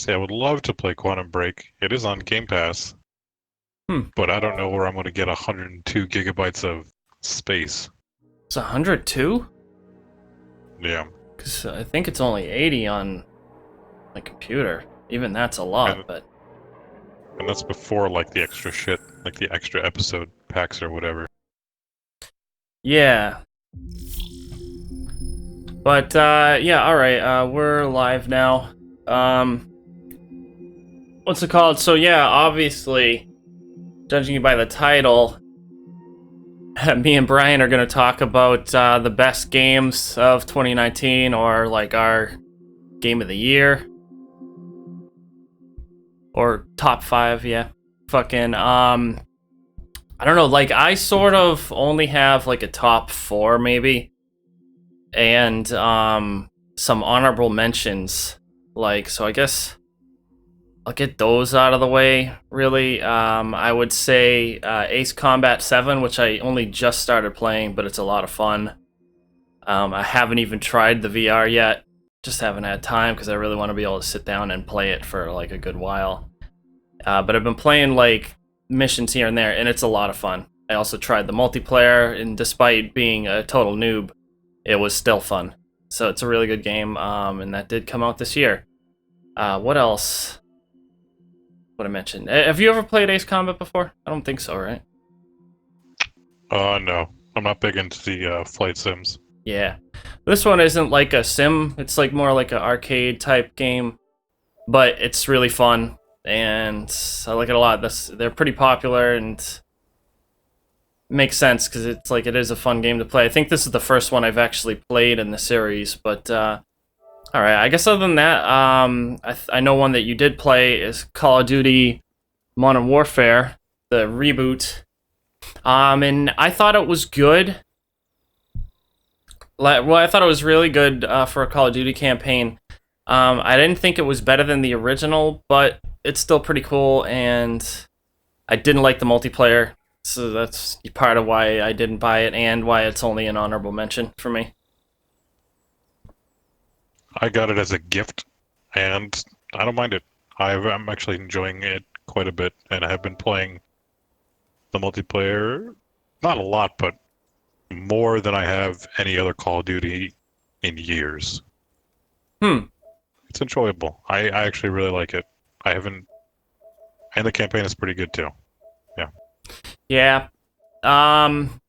See, I would love to play Quantum Break. It is on Game Pass, Hmm. but I don't know where I'm going to get 102 gigabytes of space. It's 102? Yeah, Because I think it's only 80 on my computer. Even that's a lot, and but and that's before like the extra shit, like the extra episode packs or whatever. yeah. But yeah, all right. We're live now. Um, what's it called? So yeah, obviously, judging by the title, me and Brian are gonna talk about the best games of 2019, or like our game of the year, or top five. Yeah, fucking. I don't know. Like, I sort of only have like a top four, maybe, and some honorable mentions. Like, so I guess I'll get those out of the way, really. I would say Ace Combat 7, which I only just started playing, but it's a lot of fun. I haven't even tried the VR yet. Just haven't had time because I really want to be able to sit down and play it for like a good while. But I've been playing like missions here and there, and it's a lot of fun. I also tried the multiplayer, and despite being a total noob, it was still fun. So it's a really good game, and that did come out this year. What else? What I mentioned. Have you ever played Ace Combat before? I don't think so, right? No, I'm not big into the flight sims. Yeah. This one isn't like a sim. It's like more like an arcade type game, but it's really fun, and I like it a lot. They're pretty popular, and makes sense because it's like it is a fun game to play. I think this is the first one I've actually played in the series, but all right. I guess other than that, I know one that you did play is Call of Duty Modern Warfare, the reboot. And I thought it was good. Well, I thought it was really good for a Call of Duty campaign. I didn't think it was better than the original, but it's still pretty cool, and I didn't like the multiplayer, so that's part of why I didn't buy it and why it's only an honorable mention for me. I got it as a gift, and I don't mind it. I'm actually enjoying it quite a bit, and I have been playing the multiplayer, not a lot, but more than I have any other Call of Duty in years. Hmm. It's enjoyable. I actually really like it. I haven't, and the campaign is pretty good too. Yeah. Yeah. Um.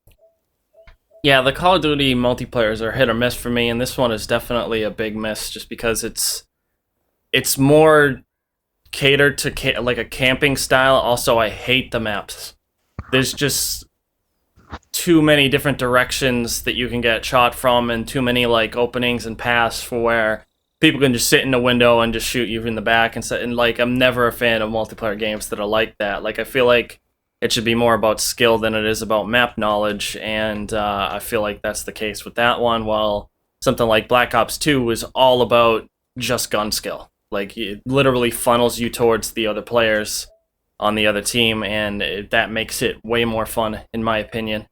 Yeah, the Call of Duty multiplayers are hit or miss for me, and this one is definitely a big miss, just because it's more catered to like a camping style. Also, I hate the maps. There's just too many different directions that you can get shot from, and too many like openings and paths for where people can just sit in the window and just shoot you in the back and like I'm never a fan of multiplayer games that are like that. Like I feel like it should be more about skill than it is about map knowledge, and I feel like that's the case with that one. While something like Black Ops 2 was all about just gun skill. Like it literally funnels you towards the other players on the other team, and that makes it way more fun, in my opinion.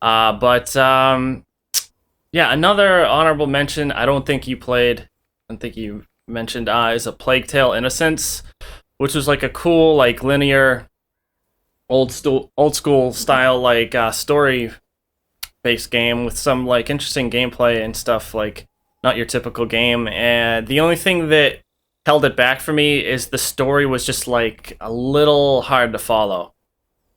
But yeah, another honorable mention. I don't think you played. I don't think you mentioned is a Plague Tale: Innocence, which was like a cool, like linear, old school style, like story based game with some like interesting gameplay and stuff. Like not your typical game. And the only thing that held it back for me is the story was just like a little hard to follow.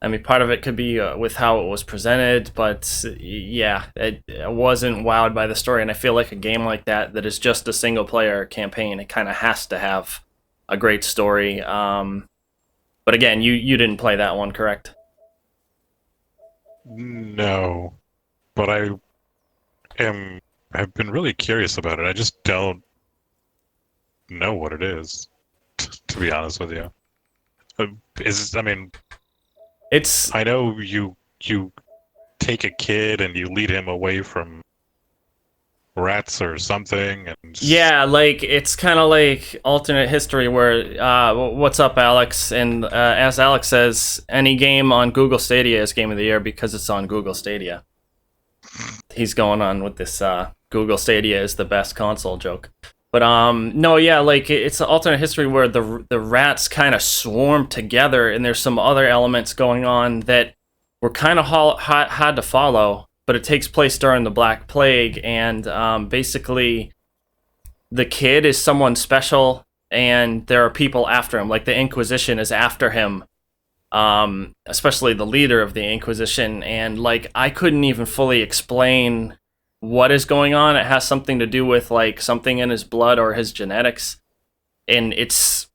I mean, part of it could be with how it was presented, but yeah, I wasn't wowed by the story, and I feel like a game like that is just a single player campaign, it kind of has to have a great story. But again, you didn't play that one, correct? No, but I am have been really curious about it. I just don't know what it is, to be honest with you. I mean, It's I know you take a kid and you lead him away from rats or something, and Yeah, like it's kind of like alternate history where what's up, Alex? And as Alex says, any game on Google Stadia is game of the year because it's on Google Stadia. He's going on with this Google Stadia is the best console joke. But no, yeah, like it's an alternate history where the rats kind of swarm together, and there's some other elements going on that were kind of hard to follow. But it takes place during the Black Plague, and basically the kid is someone special, and there are people after him. Like the Inquisition is after him, especially the leader of the Inquisition. And like I couldn't even fully explain what is going on. It has something to do with like something in his blood or his genetics, and that's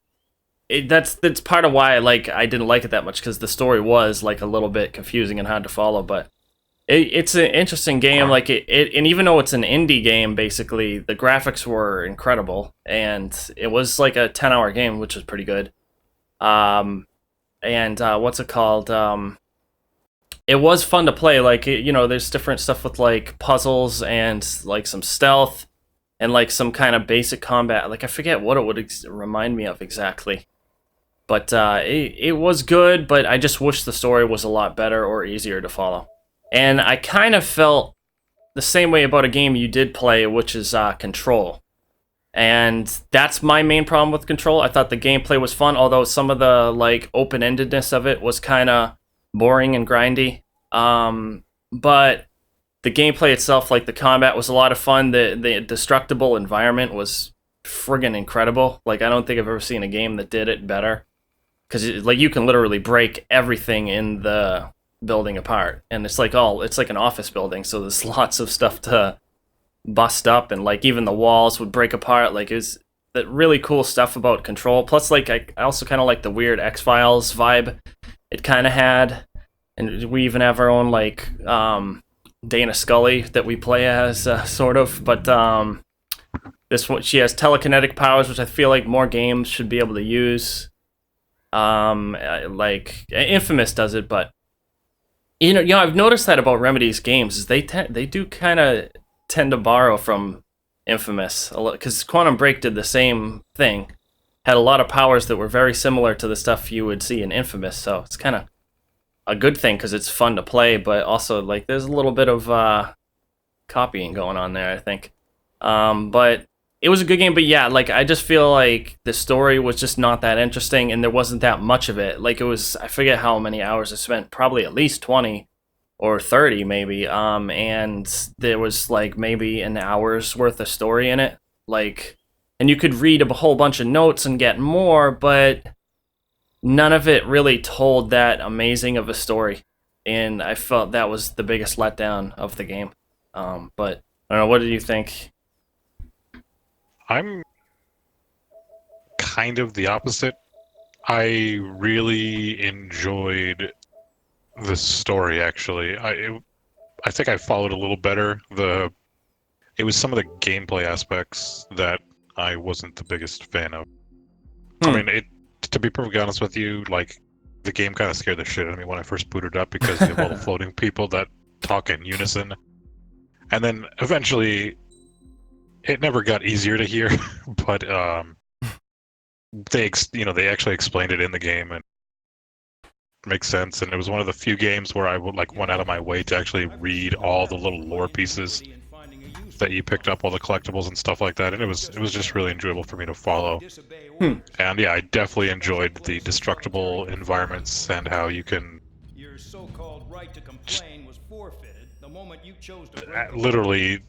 part of why I didn't like it that much, because the story was like a little bit confusing and hard to follow. But it's an interesting game. Like and even though it's an indie game, basically the graphics were incredible, and it was like a 10-hour game, which was pretty good. And what's it called? It was fun to play. Like, you know, there's different stuff with like puzzles and like some stealth and like some kind of basic combat. Like I forget what it would remind me of exactly, but it was good. But I just wish the story was a lot better or easier to follow. And I kind of felt the same way about a game you did play, which is Control. And that's my main problem with Control. I thought the gameplay was fun, although some of the like open-endedness of it was kind of boring and grindy. But the gameplay itself, like the combat, was a lot of fun. The destructible environment was friggin' incredible. Like I don't think I've ever seen a game that did it better, because like you can literally break everything in the building apart, and it's like an office building, so there's lots of stuff to bust up, and like even the walls would break apart. Like it's that really cool stuff about Control. Plus, like I also kind of like the weird X-Files vibe it kind of had, and we even have our own like Dana Scully that we play as, sort of. But this one, she has telekinetic powers, which I feel like more games should be able to use. Like Infamous does it, but you know, I've noticed that about Remedy's games is they do kind of tend to borrow from Infamous a lot, because Quantum Break did the same thing, had a lot of powers that were very similar to the stuff you would see in Infamous. So it's kind of a good thing because it's fun to play, but also like there's a little bit of copying going on there, I think. But it was a good game. But yeah, like I just feel like the story was just not that interesting, and there wasn't that much of it. Like it was, I forget how many hours I spent, probably at least 20 or 30 maybe. And there was like maybe an hour's worth of story in it. Like, and you could read a whole bunch of notes and get more, but none of it really told that amazing of a story. And I felt that was the biggest letdown of the game. But I don't know, what did you think? I'm kind of the opposite. I really enjoyed the story, actually. I think I followed a little better. It was some of the gameplay aspects that I wasn't the biggest fan of. I mean, to be perfectly honest with you, like the game kind of scared the shit out of me when I first booted up, because of all the floating people that talk in unison. And then eventually it never got easier to hear, but they actually explained it in the game, and it makes sense. And it was one of the few games where I went out of my way to actually read all the little lore pieces that you picked up, all the collectibles and stuff like that, and it was just really enjoyable for me to follow. And yeah, I definitely enjoyed the destructible environments and how you can literally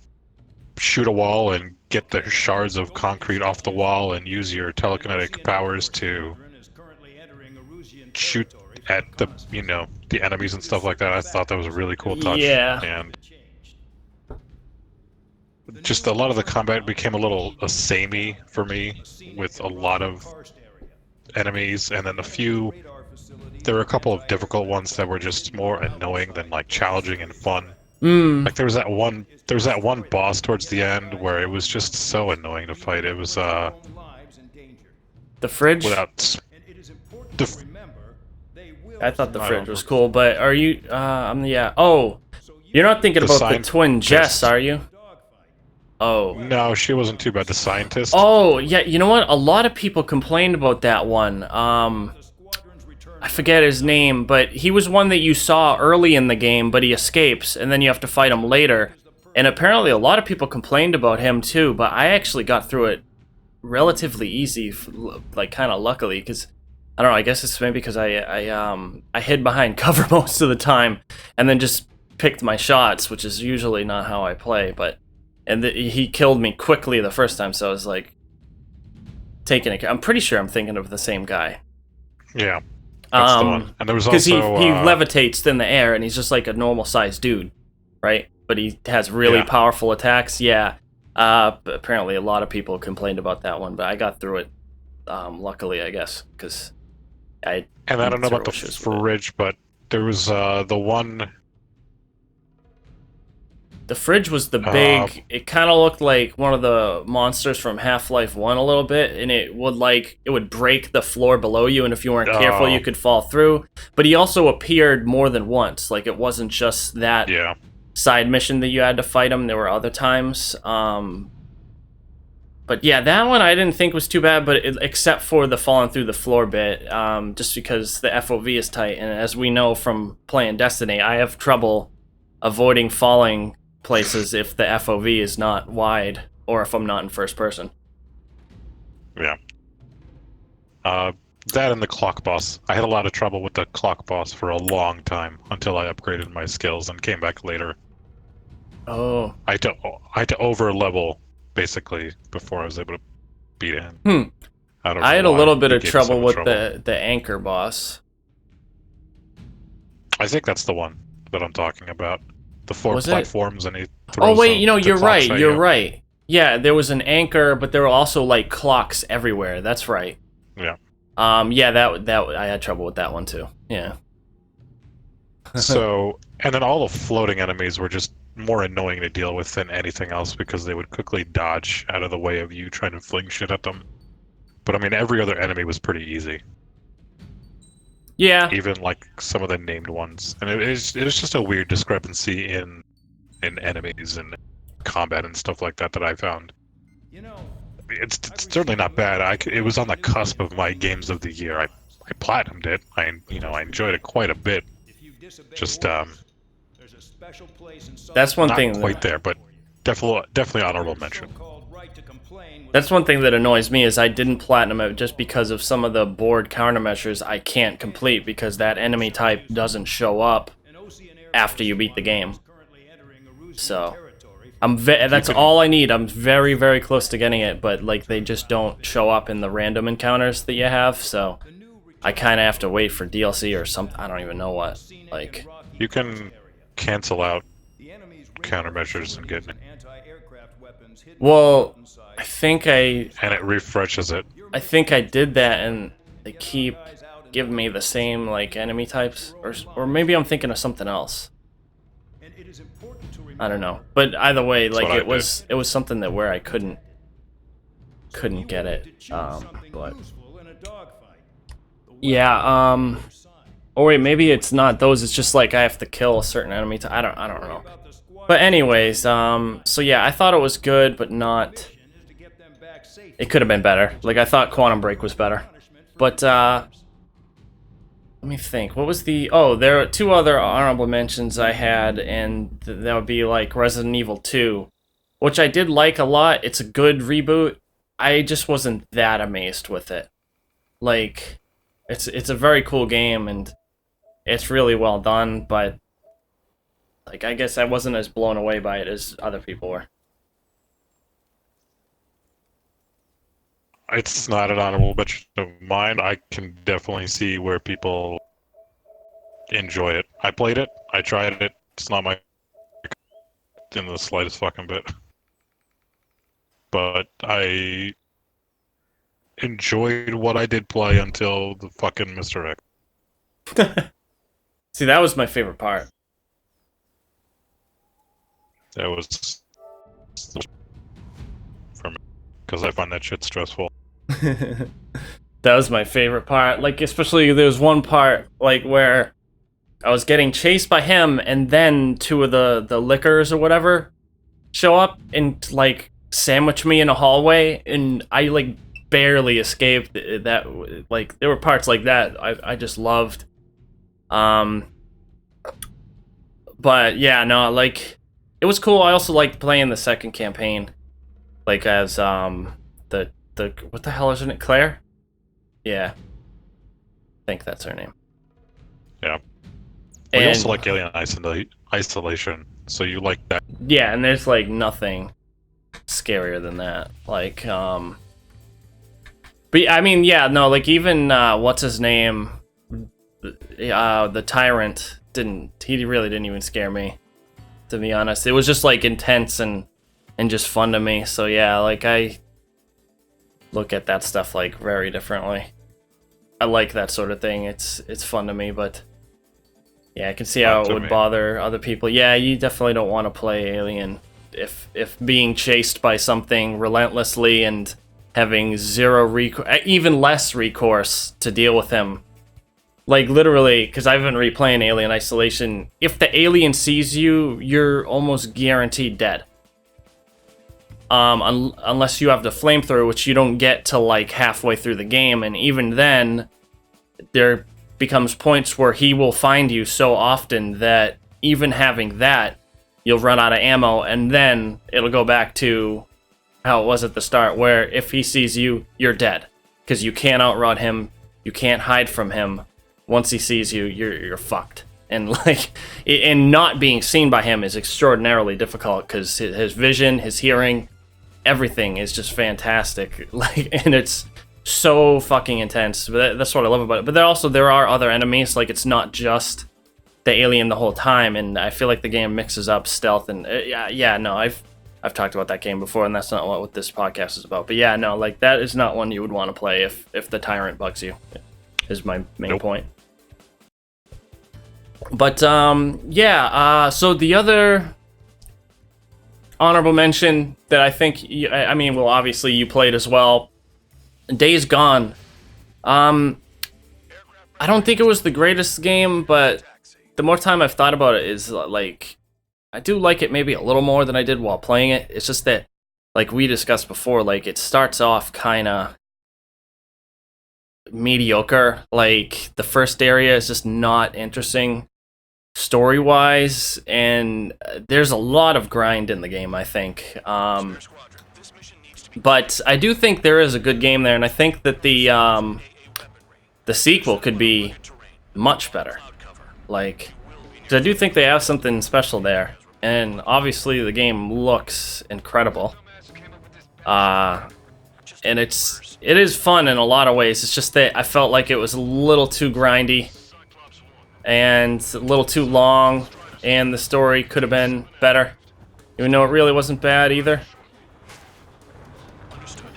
shoot a wall and get the shards of concrete off the wall and use your telekinetic powers to shoot at the enemies and stuff like that. I thought that was a really cool touch. Yeah. And just a lot of the combat became a little samey for me, with a lot of enemies, and then there were a couple of difficult ones that were just more annoying than like challenging and fun. Like there was that one boss towards the end where it was just so annoying to fight. It was the fridge. I thought the fridge was cool, but are you? Yeah. Oh, you're not thinking about the twin Jess, are you? Oh. No, she wasn't too bad. The scientist. Oh, yeah, you know what? A lot of people complained about that one. I forget his name, but he was one that you saw early in the game, but he escapes, and then you have to fight him later. And apparently a lot of people complained about him too, but I actually got through it relatively easy, like kind of luckily, because I don't know. I guess it's maybe because I hid behind cover most of the time, and then just picked my shots, which is usually not how I play. But he killed me quickly the first time, so I was like taking it. I'm pretty sure I'm thinking of the same guy. Yeah, that's the one. And there was also because he levitates in the air, and he's just like a normal sized dude, right? But he has really powerful attacks. Yeah. Apparently, a lot of people complained about that one, but I got through it. Luckily, I guess, because I. And I don't know about the fridge, but there was the one. The fridge was the big. It kind of looked like one of the monsters from Half-Life 1 a little bit, and it would break the floor below you, and if you weren't careful, you could fall through. But he also appeared more than once. Like, it wasn't just that side mission that you had to fight him. There were other times. But yeah, that one I didn't think was too bad, but except for the falling through the floor bit, just because the FOV is tight, and as we know from playing Destiny, I have trouble avoiding falling places if the FOV is not wide, or if I'm not in first person. Yeah. That and the clock boss. I had a lot of trouble with the clock boss for a long time until I upgraded my skills and came back later. Oh. I had to over level basically before I was able to beat him. I had a little bit of trouble with the anchor boss. I think that's the one that I'm talking about. The 4 platforms and he throws. Oh wait, you're right. You're right. Yeah, there was an anchor, but there were also like clocks everywhere. That's right. Yeah. Yeah, that I had trouble with that one too. Yeah. So, and then all the floating enemies were just more annoying to deal with than anything else because they would quickly dodge out of the way of you trying to fling shit at them. But I mean, every other enemy was pretty easy. Yeah. Even like some of the named ones, and it was just a weird discrepancy in enemies and combat and stuff like that I found. It's certainly not bad. It was on the cusp of my games of the year. I platinumed it. I enjoyed it quite a bit. Just that's one not thing. Not quite there, but definitely honorable mention. That's one thing that annoys me is I didn't platinum it just because of some of the board countermeasures I can't complete because that enemy type doesn't show up after you beat the game. So that's all I need. I'm very, very close to getting it, but like they just don't show up in the random encounters that you have. So I kind of have to wait for DLC or something. I don't even know what. Like you can cancel out countermeasures and get. Well, I think and it refreshes it. I think I did that, and they keep giving me the same like enemy types, or maybe I'm thinking of something else. I don't know, but either way, like it was something that where I couldn't get it. But yeah, or wait, maybe it's not those. It's just like I have to kill a certain enemy. I don't know. But anyways, so yeah, I thought it was good, but not. It could have been better. Like I thought Quantum Break was better, but let me think. What was the? Oh, there are 2 other honorable mentions I had, and that would be like Resident Evil 2, which I did like a lot. It's a good reboot. I just wasn't that amazed with it. Like, it's a very cool game and it's really well done, but like I guess I wasn't as blown away by it as other people were. It's not an honorable mention of mine. I can definitely see where people enjoy it. I played it. I tried it. It's not my in the slightest fucking bit. But I enjoyed what I did play until the fucking Mr. X. See, that was my favorite part. That was for me because I find that shit stressful. That was my favorite part. Like, especially there was one part like where I was getting chased by him, and then 2 of the lickers or whatever show up and like sandwich me in a hallway, and I like barely escaped that. Like there were parts like that I just loved. But yeah, no, like it was cool. I also liked playing the second campaign, like as the the what the hell isn't it? Claire? Yeah, I think that's her name. Yeah. We And also like Alien Isolation, so you like that. yeah, and there's like nothing scarier than that. Like, but I mean, yeah, no, like even what's his name, the Tyrant he really didn't even scare me, to be honest. It was just like intense and just fun to me. So yeah, like I look at that stuff like very differently. I like that sort of thing. It's fun to me, but yeah, I can see how it would bother other people. Yeah, you definitely don't want to play Alien if being chased by something relentlessly and having even less recourse to deal with him. Like literally, because I've been replaying Alien Isolation. If the alien sees you, you're almost guaranteed dead. Unless you have the flamethrower, which you don't get till like halfway through the game, and even then, there becomes points where he will find you so often that even having that, you'll run out of ammo, and then it'll go back to how it was at the start, where if he sees you, you're dead. Because you can't outrun him, you can't hide from him. Once he sees you, you're fucked. And like, and not being seen by him is extraordinarily difficult, because his vision, his hearing, everything is just fantastic. Like, and it's so fucking intense. But that's what I love about it. But there are other enemies. Like, it's not just the alien the whole time. And I feel like the game mixes up stealth and I've talked about that game before, and that's not what this podcast is about. But yeah, no, like that is not one you would want to play if the Tyrant bugs you. Is my main point. But so the other honorable mention that I think, I mean, well, obviously you played as well, Days Gone. I don't think it was the greatest game, but the more time I've thought about it is like, I do like it maybe a little more than I did while playing it. It's just that, like we discussed before, like it starts off kind of mediocre. Like the first area is just not interesting story-wise, and there's a lot of grind in the game, I think. But I do think there is a good game there, and I think that the sequel could be much better. Like, 'cause I do think they have something special there, and obviously the game looks incredible. And it is fun in a lot of ways. It's just that I felt like it was a little too grindy and a little too long, and the story could have been better, even though it really wasn't bad either.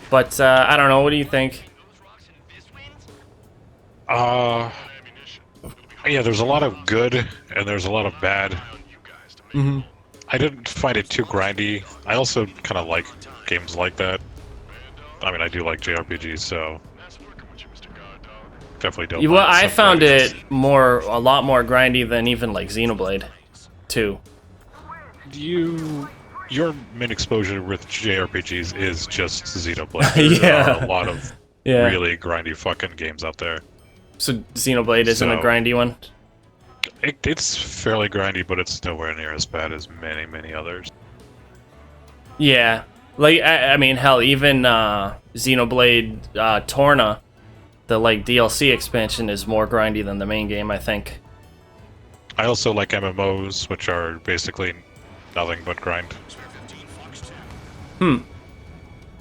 But I don't know. What do you think? Yeah, there's a lot of good and there's a lot of bad. Mm-hmm. I didn't find it too grindy. I also kind of like games like that. I mean, I do like JRPGs, so definitely don't. Well, I found it a lot more grindy than even like Xenoblade 2. Your main exposure with JRPGs is just Xenoblade. There are a lot of really grindy fucking games out there. So Xenoblade isn't a grindy one? It's fairly grindy, but it's nowhere near as bad as many, many others. Yeah. Like, I mean, hell, even Xenoblade Torna, the like DLC expansion, is more grindy than the main game, I think. I also like MMOs, which are basically nothing but grind.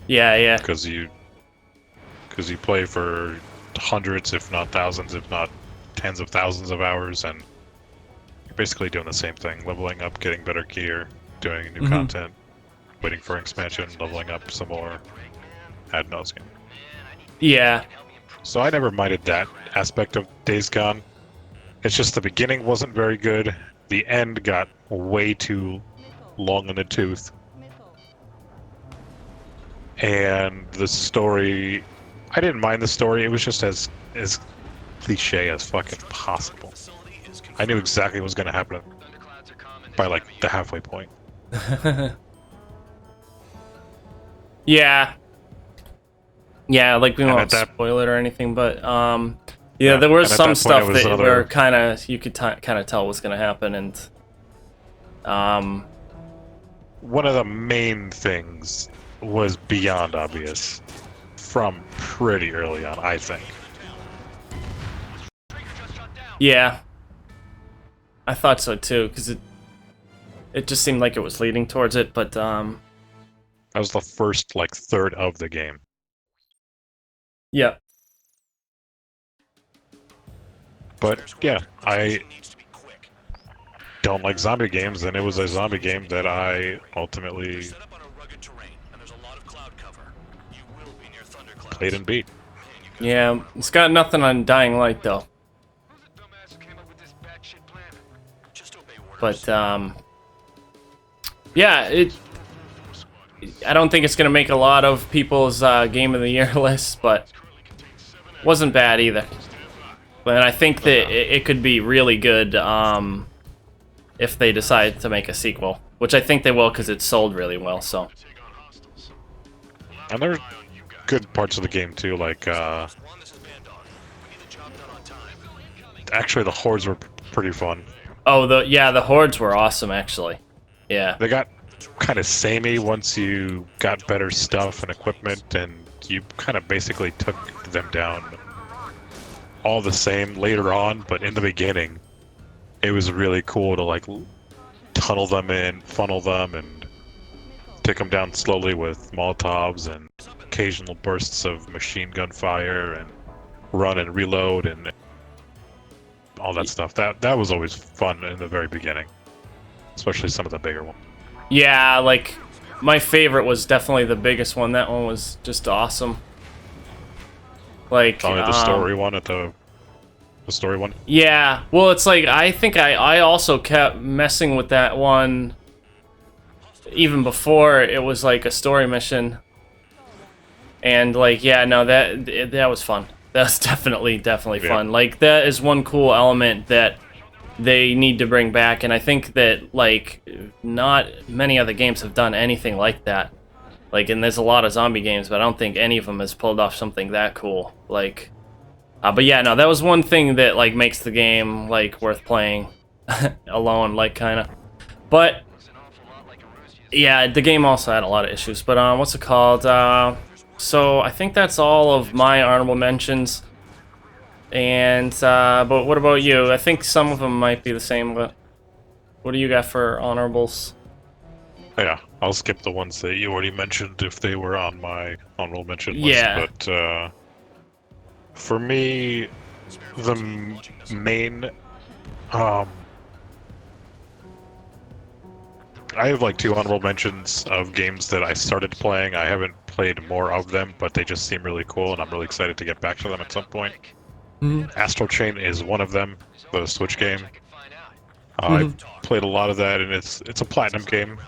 Yeah. Because you play for hundreds, if not thousands, if not tens of thousands of hours, and you're basically doing the same thing: leveling up, getting better gear, doing new content, waiting for expansion, leveling up some more, ad nauseam. Yeah. So I never minded that aspect of Days Gone. It's just the beginning wasn't very good. The end got way too long in the tooth. And the story, I didn't mind the story. It was just as cliche as fucking possible. I knew exactly what was going to happen by like the halfway point. Yeah, like we won't spoil it or anything, but there was some stuff that were kind of, you could kind of tell was going to happen, and one of the main things was beyond obvious from pretty early on, I think. Yeah, I thought so too, because it just seemed like it was leading towards it. But That was the first like third of the game. yeah, But yeah, I don't like zombie games, and it was a zombie game that I ultimately played and beat. yeah, it's got nothing on Dying Light though. But yeah, I don't think it's gonna make a lot of people's Game of the Year lists, but wasn't bad either. But I think that it could be really good if they decide to make a sequel, which I think they will because it sold really well. So. And there are good parts of the game too, like actually the hordes were pretty fun. Oh, the hordes were awesome actually. Yeah. They got kind of samey once you got better stuff and equipment, and you kind of basically took them down all the same later on, but in the beginning it was really cool to like tunnel them in, funnel them, and take them down slowly with Molotovs and occasional bursts of machine gun fire and run and reload and all that stuff. That was always fun in the very beginning, especially some of the bigger ones. Yeah, like my favorite was definitely the biggest one. That one was just awesome. Like the story one at the story one. Yeah, well, it's like I think I also kept messing with that one even before it was like a story mission. And like, yeah, no, that was fun. That's definitely fun. Like that is one cool element that they need to bring back, and I think that like not many other games have done anything like that. Like, and there's a lot of zombie games, but I don't think any of them has pulled off something that cool. Like, but yeah, no, that was one thing that like makes the game like worth playing alone, like kind of. But yeah, the game also had a lot of issues. But what's it called? So I think that's all of my honorable mentions. And but what about you? I think some of them might be the same. But what do you got for honorables? Yeah, I'll skip the ones that you already mentioned if they were on my honorable mention list. Yeah. But for me, the main, I have like 2 honorable mentions of games that I started playing. I haven't played more of them, but they just seem really cool, and I'm really excited to get back to them at some point. Astral Chain is one of them, the Switch game. I've played a lot of that, and it's a platinum game.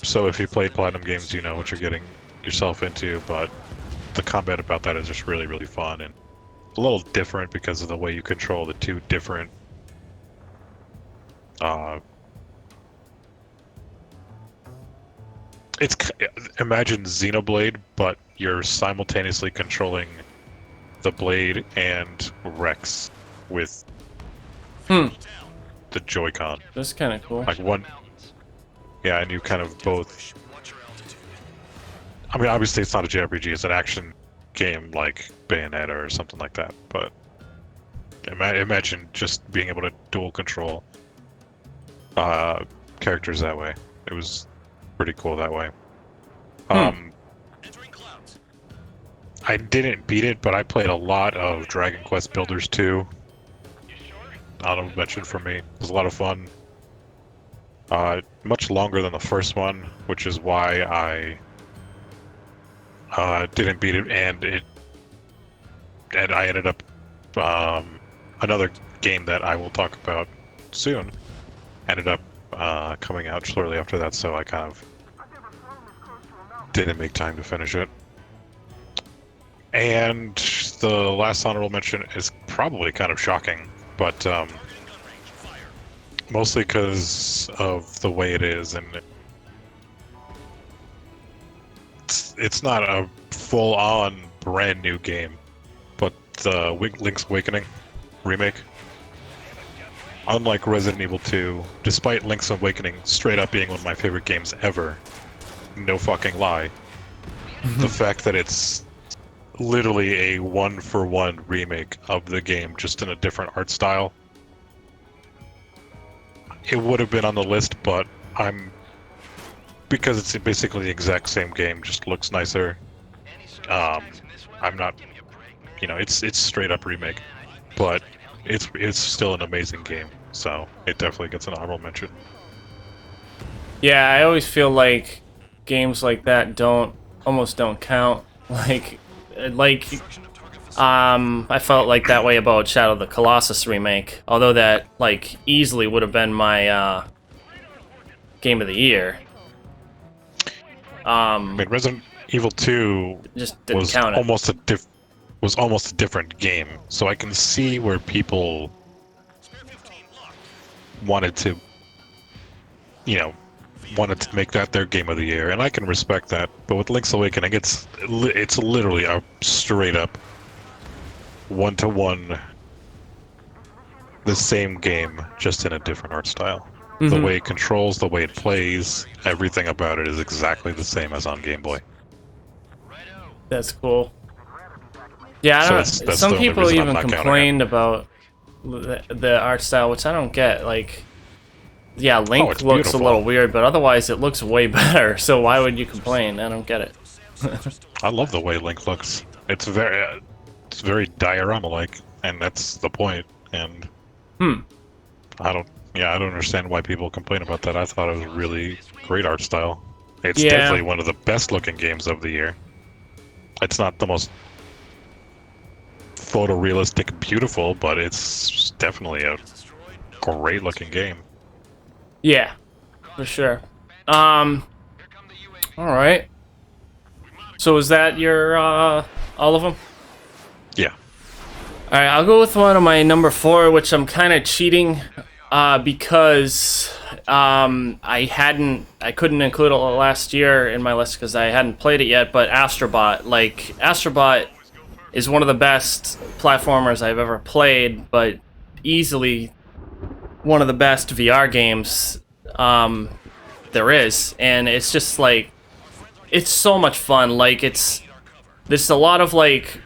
So if you play platinum games, you know what you're getting yourself into. But the combat about that is just really, really fun and a little different because of the way you control the 2 different. Imagine Xenoblade, but you're simultaneously controlling the Blade and Rex with the Joy-Con. That's kind of cool. Like one, yeah, and you kind of both. I mean, obviously it's not a JRPG; it's an action game like Bayonetta or something like that. But imagine just being able to dual control characters that way. It was pretty cool that way. I didn't beat it, but I played a lot of Dragon Quest Builders 2. Honorable mention for me. It was a lot of fun. Much longer than the first one, which is why I didn't beat it, and I ended up another game that I will talk about soon ended up coming out shortly after that, so I kind of didn't make time to finish it. And the last honorable mention is probably kind of shocking, but mostly because of the way it is, and it's not a full-on brand new game, but the Link's Awakening remake. Unlike Resident Evil 2, despite Link's Awakening straight up being one of my favorite games ever, no fucking lie, the fact that it's literally a one-for-one remake of the game, just in a different art style. It would have been on the list, but because it's basically the exact same game, just looks nicer. I'm not, it's straight up remake, but it's still an amazing game, so it definitely gets an honorable mention. Yeah, I always feel like games like that almost don't count. I felt like that way about Shadow of the Colossus remake, although that easily would have been my game of the year. I mean, Resident Evil 2 just didn't was count it. almost a different game, so I can see where people wanted to, wanted to make that their game of the year, and I can respect that. But with Link's Awakening, it's literally a straight up one-to-one the same game, just in a different art style. The way it controls, the way it plays, everything about it is exactly the same as on Game Boy. That's cool. Yeah, I don't, that's some the only people reason I'm even not counting it. complained about the art style, which I don't get. Yeah, Link it's looks beautiful. a little weird, but otherwise it looks way better. So why would you complain? I don't get it. I love the way Link looks. It's very diorama-like, and that's the point. And I don't understand why people complain about that. I thought it was a really great art style. It's Yeah. definitely one of the best-looking games of the year. It's not the most photorealistic, beautiful, but it's definitely a great-looking game. Yeah, for sure. All right. So is that your all of them? Yeah. All right, I'll go with one of my number 4, which I'm kind of cheating because I couldn't include it last year in my list because I hadn't played it yet. But Astrobot, Astrobot, is one of the best platformers I've ever played, but easily one of the best VR games there is, and it's just it's so much fun. There's a lot of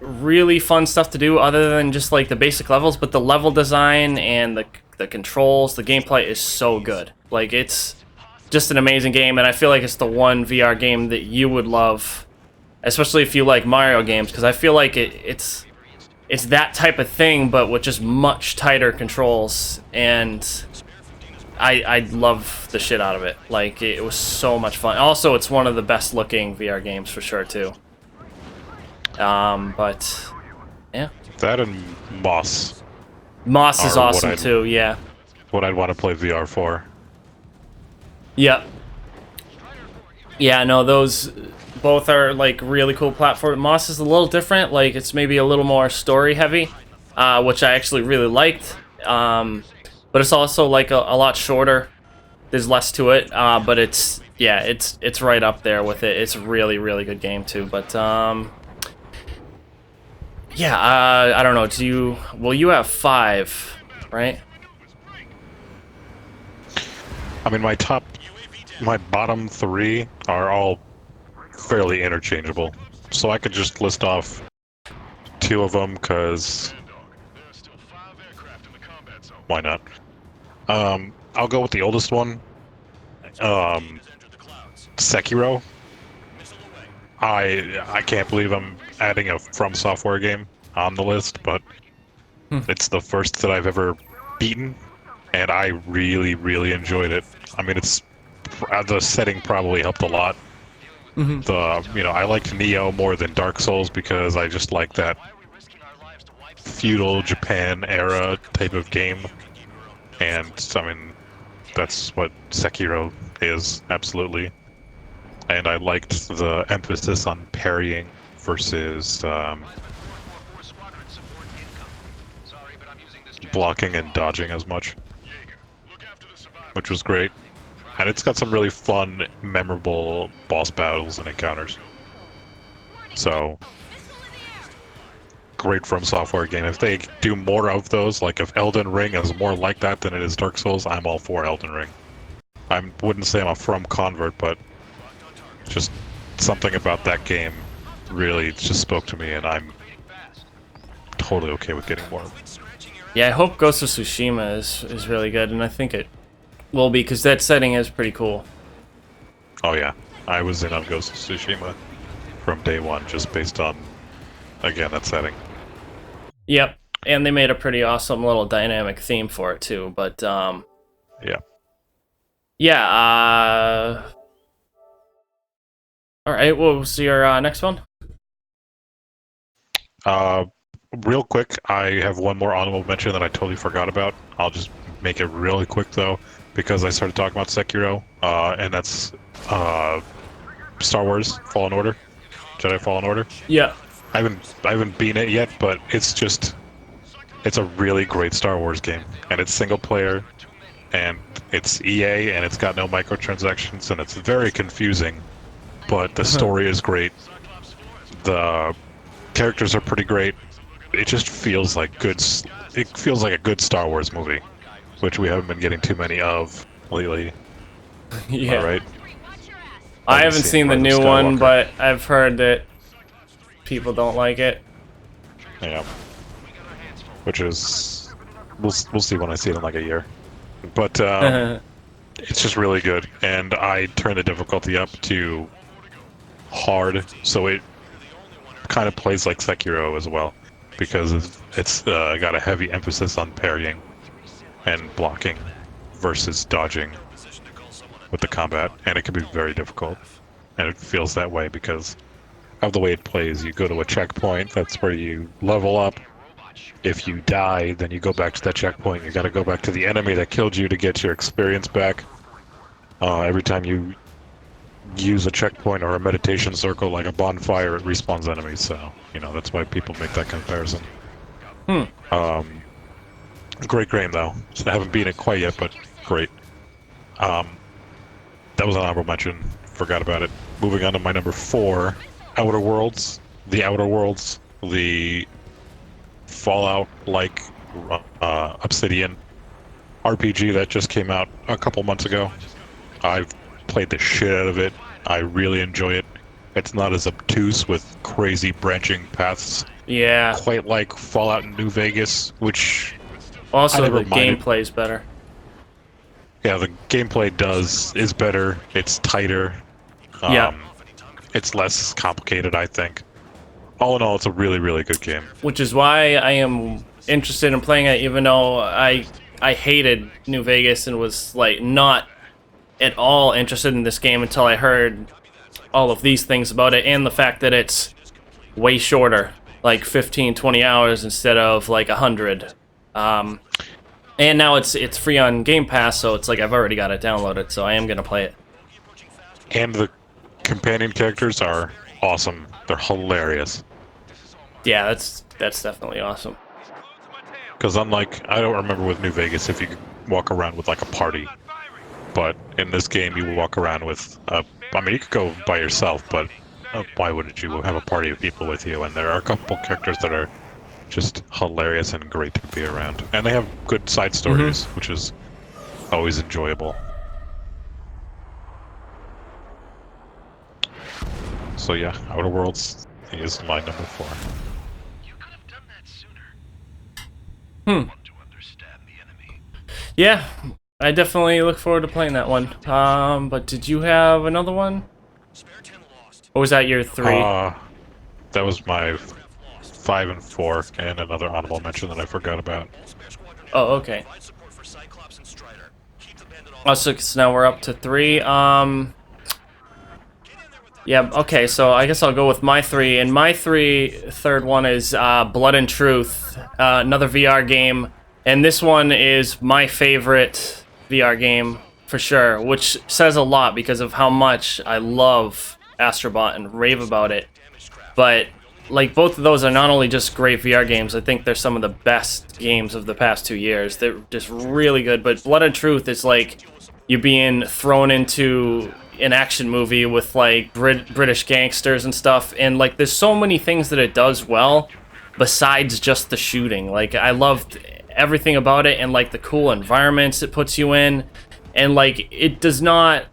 really fun stuff to do other than just the basic levels, but the level design and the controls, the gameplay is so good. It's just an amazing game, and I feel like it's the one VR game that you would love, especially if you like Mario games, because I feel like it's that type of thing, but with just much tighter controls, and I love the shit out of it. It was so much fun. Also, it's one of the best looking VR games for sure too. But yeah, That and Moss, Moss is Are what awesome I'd- too. Yeah. what I'd want to play VR for. Yep. Yeah, no, those both are really cool platform. Moss is a little different. It's maybe a little more story heavy, which I actually really liked. But it's also a lot shorter. There's less to it, but it's right up there with it. It's a really, really good game too. But yeah, I don't know. Well, you have 5, right? I mean, my bottom 3 are all fairly interchangeable. So I could just list off 2 of them, because why not? I'll go with the oldest one. Sekiro. I can't believe I'm adding a From Software game on the list, but it's the first that I've ever beaten, and I really, really enjoyed it. I mean, the setting probably helped a lot. I liked Neo more than Dark Souls because I just like that feudal Japan era type of game, and I mean, that's what Sekiro is, absolutely. And I liked the emphasis on parrying versus blocking and dodging as much, which was great. And it's got some really fun, memorable boss battles and encounters. So, great From Software game. If they do more of those, if Elden Ring is more like that than it is Dark Souls, I'm all for Elden Ring. I wouldn't say I'm a From convert, but just something about that game really just spoke to me, and I'm totally okay with getting more. Yeah, I hope Ghost of Tsushima is really good, and I think it will be, because that setting is pretty cool. Oh yeah, I was in on Ghost of Tsushima from day one, just based on, again, that setting. Yep, and they made a pretty awesome little dynamic theme for it too. But Yeah. yeah. All right, what was your next one? Real quick, I have one more honorable mention that I totally forgot about. I'll just make it really quick though, because I started talking about Sekiro, and that's Star Wars Fallen Order, Jedi Fallen Order. Yeah. I haven't beaten it yet, but it's a really great Star Wars game, and it's single player, and it's EA, and it's got no microtransactions, and it's very confusing, but the story is great. The characters are pretty great. It just feels like it feels like a good Star Wars movie, which we haven't been getting too many of lately. Yeah. All right. I haven't seen the Rise of new one, Skywalker. but I've heard that people don't like it. Yeah. Which is, we'll see when I see it in like a year. But it's just really good, and I turned the difficulty up to hard, so it kind of plays like Sekiro as well, because it's got a heavy emphasis on parrying and blocking versus dodging with the combat, and it can be very difficult, and it feels that way because of the way it plays. You go to a checkpoint, that's where you level up. If you die, then you go back to that checkpoint. You got to go back to the enemy that killed you to get your experience back. Every time you use a checkpoint or a meditation circle like a bonfire, it respawns enemies, so that's why people make that comparison. Great game though. I haven't beaten it quite yet, but great. That was an honorable mention. Forgot about it. Moving on to my number 4, Outer Worlds. The Outer Worlds, the Fallout-like Obsidian RPG that just came out a couple months ago. I've played the shit out of it. I really enjoy it. It's not as obtuse with crazy branching paths, Yeah. quite like Fallout New Vegas, which Also, I never the minded. gameplay's better. Yeah, the gameplay is better. It's tighter. Yeah. It's less complicated, I think. All in all, it's a really, really good game. Which is why I am interested in playing it, even though I hated New Vegas and was like not at all interested in this game until I heard all of these things about it, and the fact that it's way shorter, like 15-20 hours instead of like 100. And now it's free on Game Pass, so it's like I've already got it downloaded, so I am gonna play it. And the companion characters are awesome. They're hilarious. Yeah, that's definitely awesome. Because unlike, I don't remember with New Vegas if you could walk around with like a party, but in this game you walk around with, you could go by yourself, but why wouldn't you have a party of people with you? And there are a couple characters that are just hilarious and great to be around. And they have good side stories, which is always enjoyable. So yeah, Outer Worlds is my number 4. You could have done that sooner. Want to understand the enemy. Yeah, I definitely look forward to playing that one. But did you have another one? Spare 10 lost. Or was that your 3? That was my 5 and 4, and another honorable mention that I forgot about. Spare squadron. Oh, okay. Provide support for Cyclops and Strider. Keep the bandit off. Oh, so now we're up to 3. Yeah, okay, so I guess I'll go with my 3. And my third one is Blood and Truth, another VR game. And this one is my favorite VR game, for sure, which says a lot because of how much I love Astrobot and rave about it. But, like, both of those are not only just great VR games, I think they're some of the best games of the past 2 years. They're just really good, but Blood and Truth is like you being thrown into an action movie with like British gangsters and stuff, and like there's so many things that it does well besides just the shooting. Like I loved everything about it, and like the cool environments it puts you in, and like it does not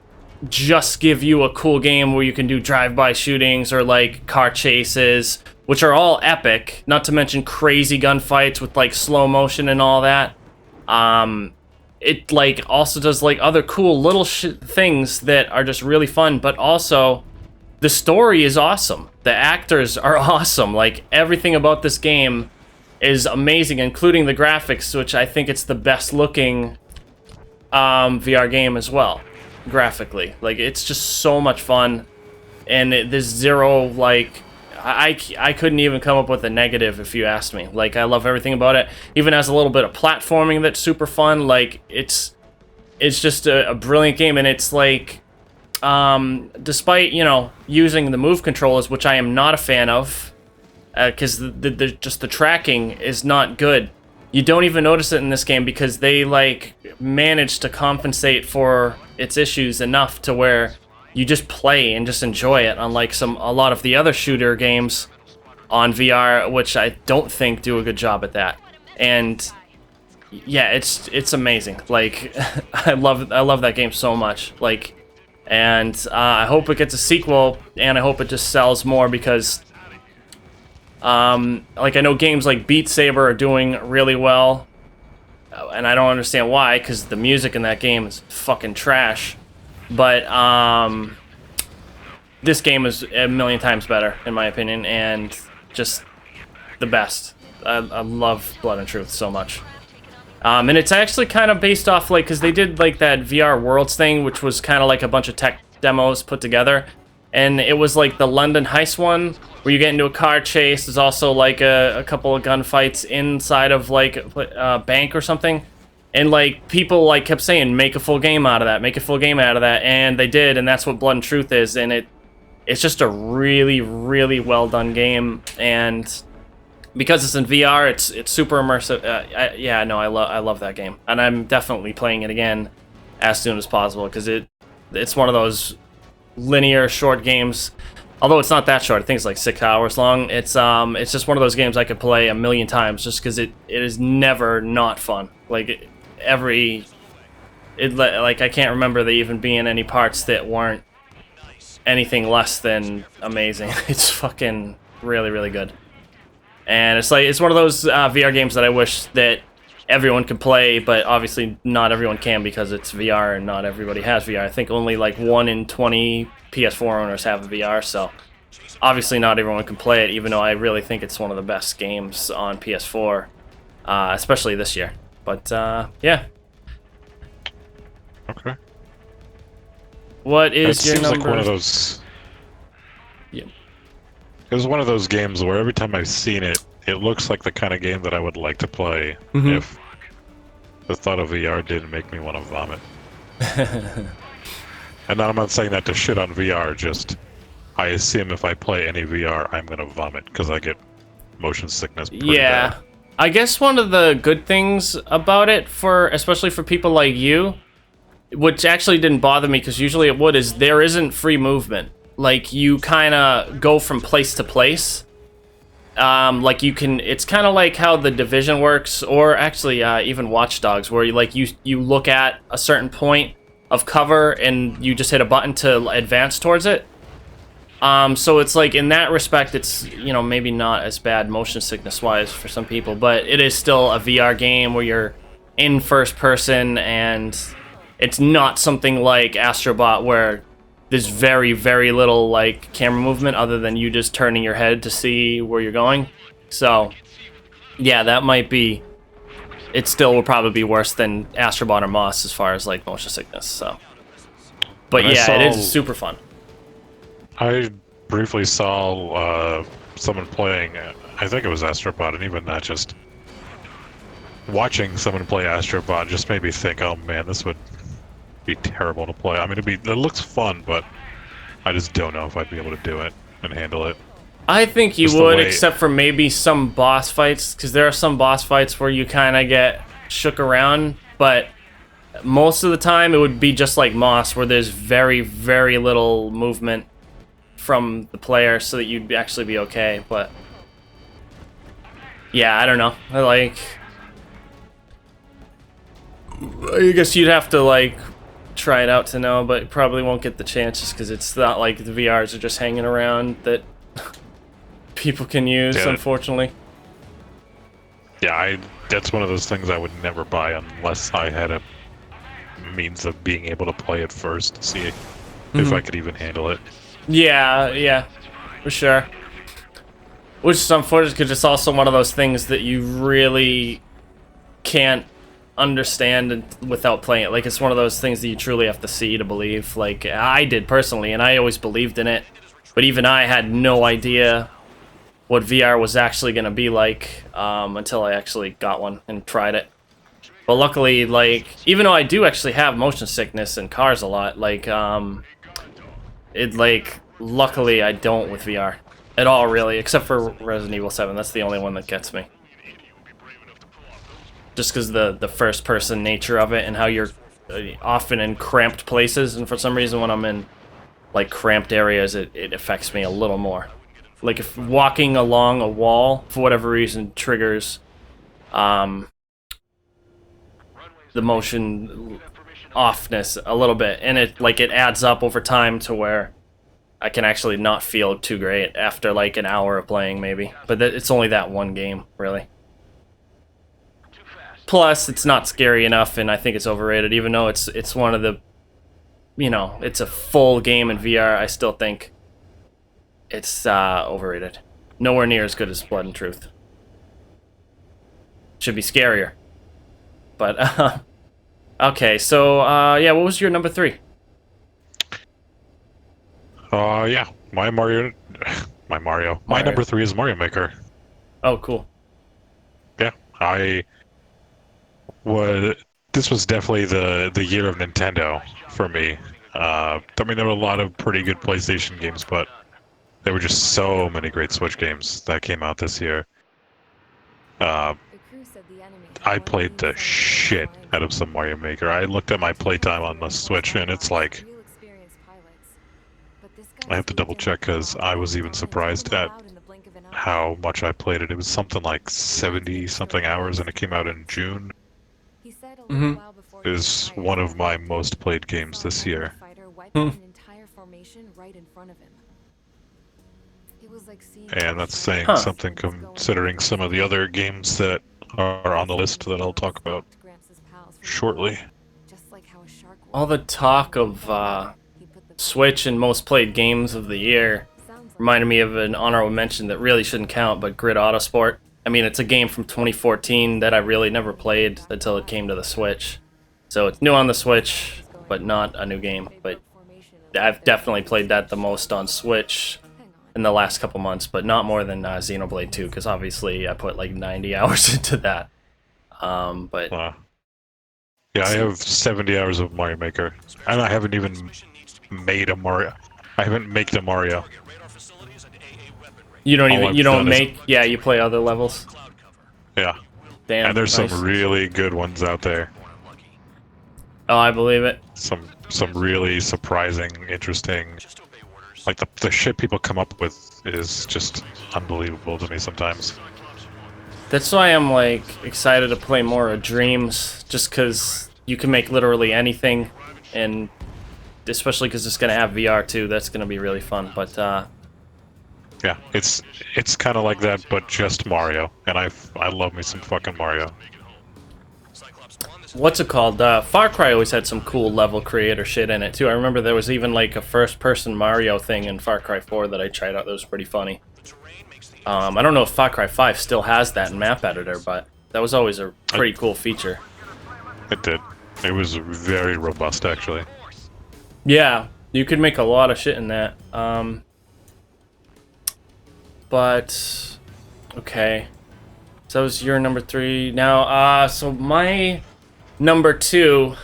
just give you a cool game where you can do drive-by shootings or like car chases, which are all epic, not to mention crazy gunfights with like slow motion and all that. It like also does like other cool little things that are just really fun, but also the story is awesome. The actors are awesome. Like everything about this game is amazing, including the graphics, which I think it's the best looking VR game as well, graphically. Like it's just so much fun, and there's zero like I couldn't even come up with a negative if you asked me. Like I love everything about it. Even has a little bit of platforming that's super fun. Like it's just a brilliant game, and it's like despite using the move controllers, which I am not a fan of, because the tracking is not good. You don't even notice it in this game because they like managed to compensate for its issues enough to where you just play and just enjoy it, unlike a lot of the other shooter games on VR, which I don't think do a good job at that. And yeah, it's amazing. Like I love that game so much. Like, and I hope it gets a sequel, and I hope it just sells more because like I know games like Beat Saber are doing really well, and I don't understand why, because the music in that game is fucking trash. But this game is a million times better, in my opinion, and just the best. I love Blood and Truth so much. And it's actually kind of based off, like, because they did, like, that VR Worlds thing, which was kind of like a bunch of tech demos put together. And it was, like, the London heist one, where you get into a car chase. There's also, like, a couple of gunfights inside of, like, a bank or something. And, like, people, like, kept saying, make a full game out of that, make a full game out of that. And they did, and that's what Blood and Truth is. And it's just a really, really well-done game. And because it's in VR, it's super immersive. I love that game. And I'm definitely playing it again as soon as possible, because it's one of those linear short games. Although it's not that short, I think it's like 6 hours long. It's just one of those games I could play a million times, just because it is never not fun. Like like I can't remember there even being any parts that weren't anything less than amazing. It's fucking really, really good. And it's one of those VR games that I wish that everyone could play, but obviously not everyone can because it's VR and not everybody has VR. I think only like 1 in 20 PS4 owners have a VR, so obviously not everyone can play it, even though I really think it's one of the best games on PS4, especially this year. But yeah. Okay. What is your number? Like one of those. Yeah. It was one of those games where every time I've seen it, it looks like the kind of game that I would like to play if the thought of VR didn't make me want to vomit. And I'm not saying that to shit on VR, just I assume if I play any VR, I'm going to vomit because I get motion sickness pretty bad. I guess one of the good things about it, especially for people like you, which actually didn't bother me because usually it would, is there isn't free movement. Like, you kind of go from place to place. Like, it's kind of like how The Division works, or actually even Watch Dogs, where you look at a certain point of cover and you just hit a button to advance towards it. So it's like, in that respect, it's, maybe not as bad motion sickness wise for some people, but it is still a VR game where you're in first person, and it's not something like Astrobot where there's very, very little like camera movement other than you just turning your head to see where you're going. So yeah, that might be, it still will probably be worse than Astrobot or Moss as far as like motion sickness. So, but yeah, it is super fun. I briefly saw someone playing, I think it was Astrobot, and even that, just watching someone play Astrobot just made me think, oh man, this would be terrible to play. I mean, it looks fun, but I just don't know if I'd be able to do it and handle it. I think you would, except for maybe some boss fights, because there are some boss fights where you kind of get shook around, but most of the time it would be just like Moss, where there's very, very little movement from the player, so that you'd actually be okay. But yeah, I don't know. I guess you'd have to like try it out to know, but probably won't get the chance just because it's not like the VRs are just hanging around that people can use, Yeah. unfortunately. Yeah, that's one of those things I would never buy unless I had a means of being able to play it first to see if I could even handle it. Yeah, for sure. Which is unfortunate because it's also one of those things that you really can't understand without playing it. Like, it's one of those things that you truly have to see to believe. Like, I did personally, and I always believed in it. But even I had no idea what VR was actually going to be like until I actually got one and tried it. But luckily, like, even though I do actually have motion sickness in cars a lot, like, luckily I don't with VR. At all, really, except for Resident Evil 7. That's the only one that gets me. Just because the first-person nature of it and how you're often in cramped places, and for some reason when I'm in, like, cramped areas, it affects me a little more. Like, if walking along a wall, for whatever reason, triggers the motion offness a little bit, and it adds up over time to where I can actually not feel too great after like an hour of playing, maybe. But it's only that one game, really. Plus, it's not scary enough, and I think it's overrated. Even though it's one of the, it's a full game in VR, I still think it's overrated. Nowhere near as good as Blood and Truth. Should be scarier. But okay, so yeah, what was your number 3? Yeah, my number 3 is Mario Maker. Oh, cool. Yeah, this was definitely the year of Nintendo for me. I mean, there were a lot of pretty good PlayStation games, but there were just so many great Switch games that came out this year. I played the shit out of some Mario Maker. I looked at my playtime on the Switch, and it's like, I have to double check because I was even surprised at how much I played it. It was something like 70-something hours, and it came out in June. Mhm. It is one of my most played games this year. And that's saying Huh. something considering some of the other games that are on the list that I'll talk about shortly. All the talk of Switch and most played games of the year reminded me of an honorable mention that really shouldn't count, but Grid Autosport. I mean, it's a game from 2014 that I really never played until it came to the Switch. So it's new on the Switch, but not a new game. But I've definitely played that the most on Switch in the last couple months, but not more than Xenoblade 2, because obviously I put like 90 hours into that. But Yeah, I have 70 hours of Mario Maker, and I haven't even made a Mario. I haven't made a Mario. you don't all even I've you don't done is- make yeah you play other levels. Yeah, Damn. and there's nice. some really good ones out there. Oh, I believe it. Some really surprising, interesting. Like the shit people come up with is just unbelievable to me sometimes. That's why I'm like excited to play more of Dreams, just because you can make literally anything, and especially because it's gonna have VR too. That's gonna be really fun. But Yeah, it's kind of like that, but just Mario, and I love me some fucking Mario. what's it called? Far Cry always had some cool level creator shit in it too. I remember there was even like a first-person Mario thing in Far Cry 4 that I tried out. That was pretty funny. I don't know if Far Cry 5 still has that in map editor, but that was always a pretty cool feature. It did. It was very robust, actually. Yeah, you could make a lot of shit in that. But okay, so that was your number 3. Now, so my number 2,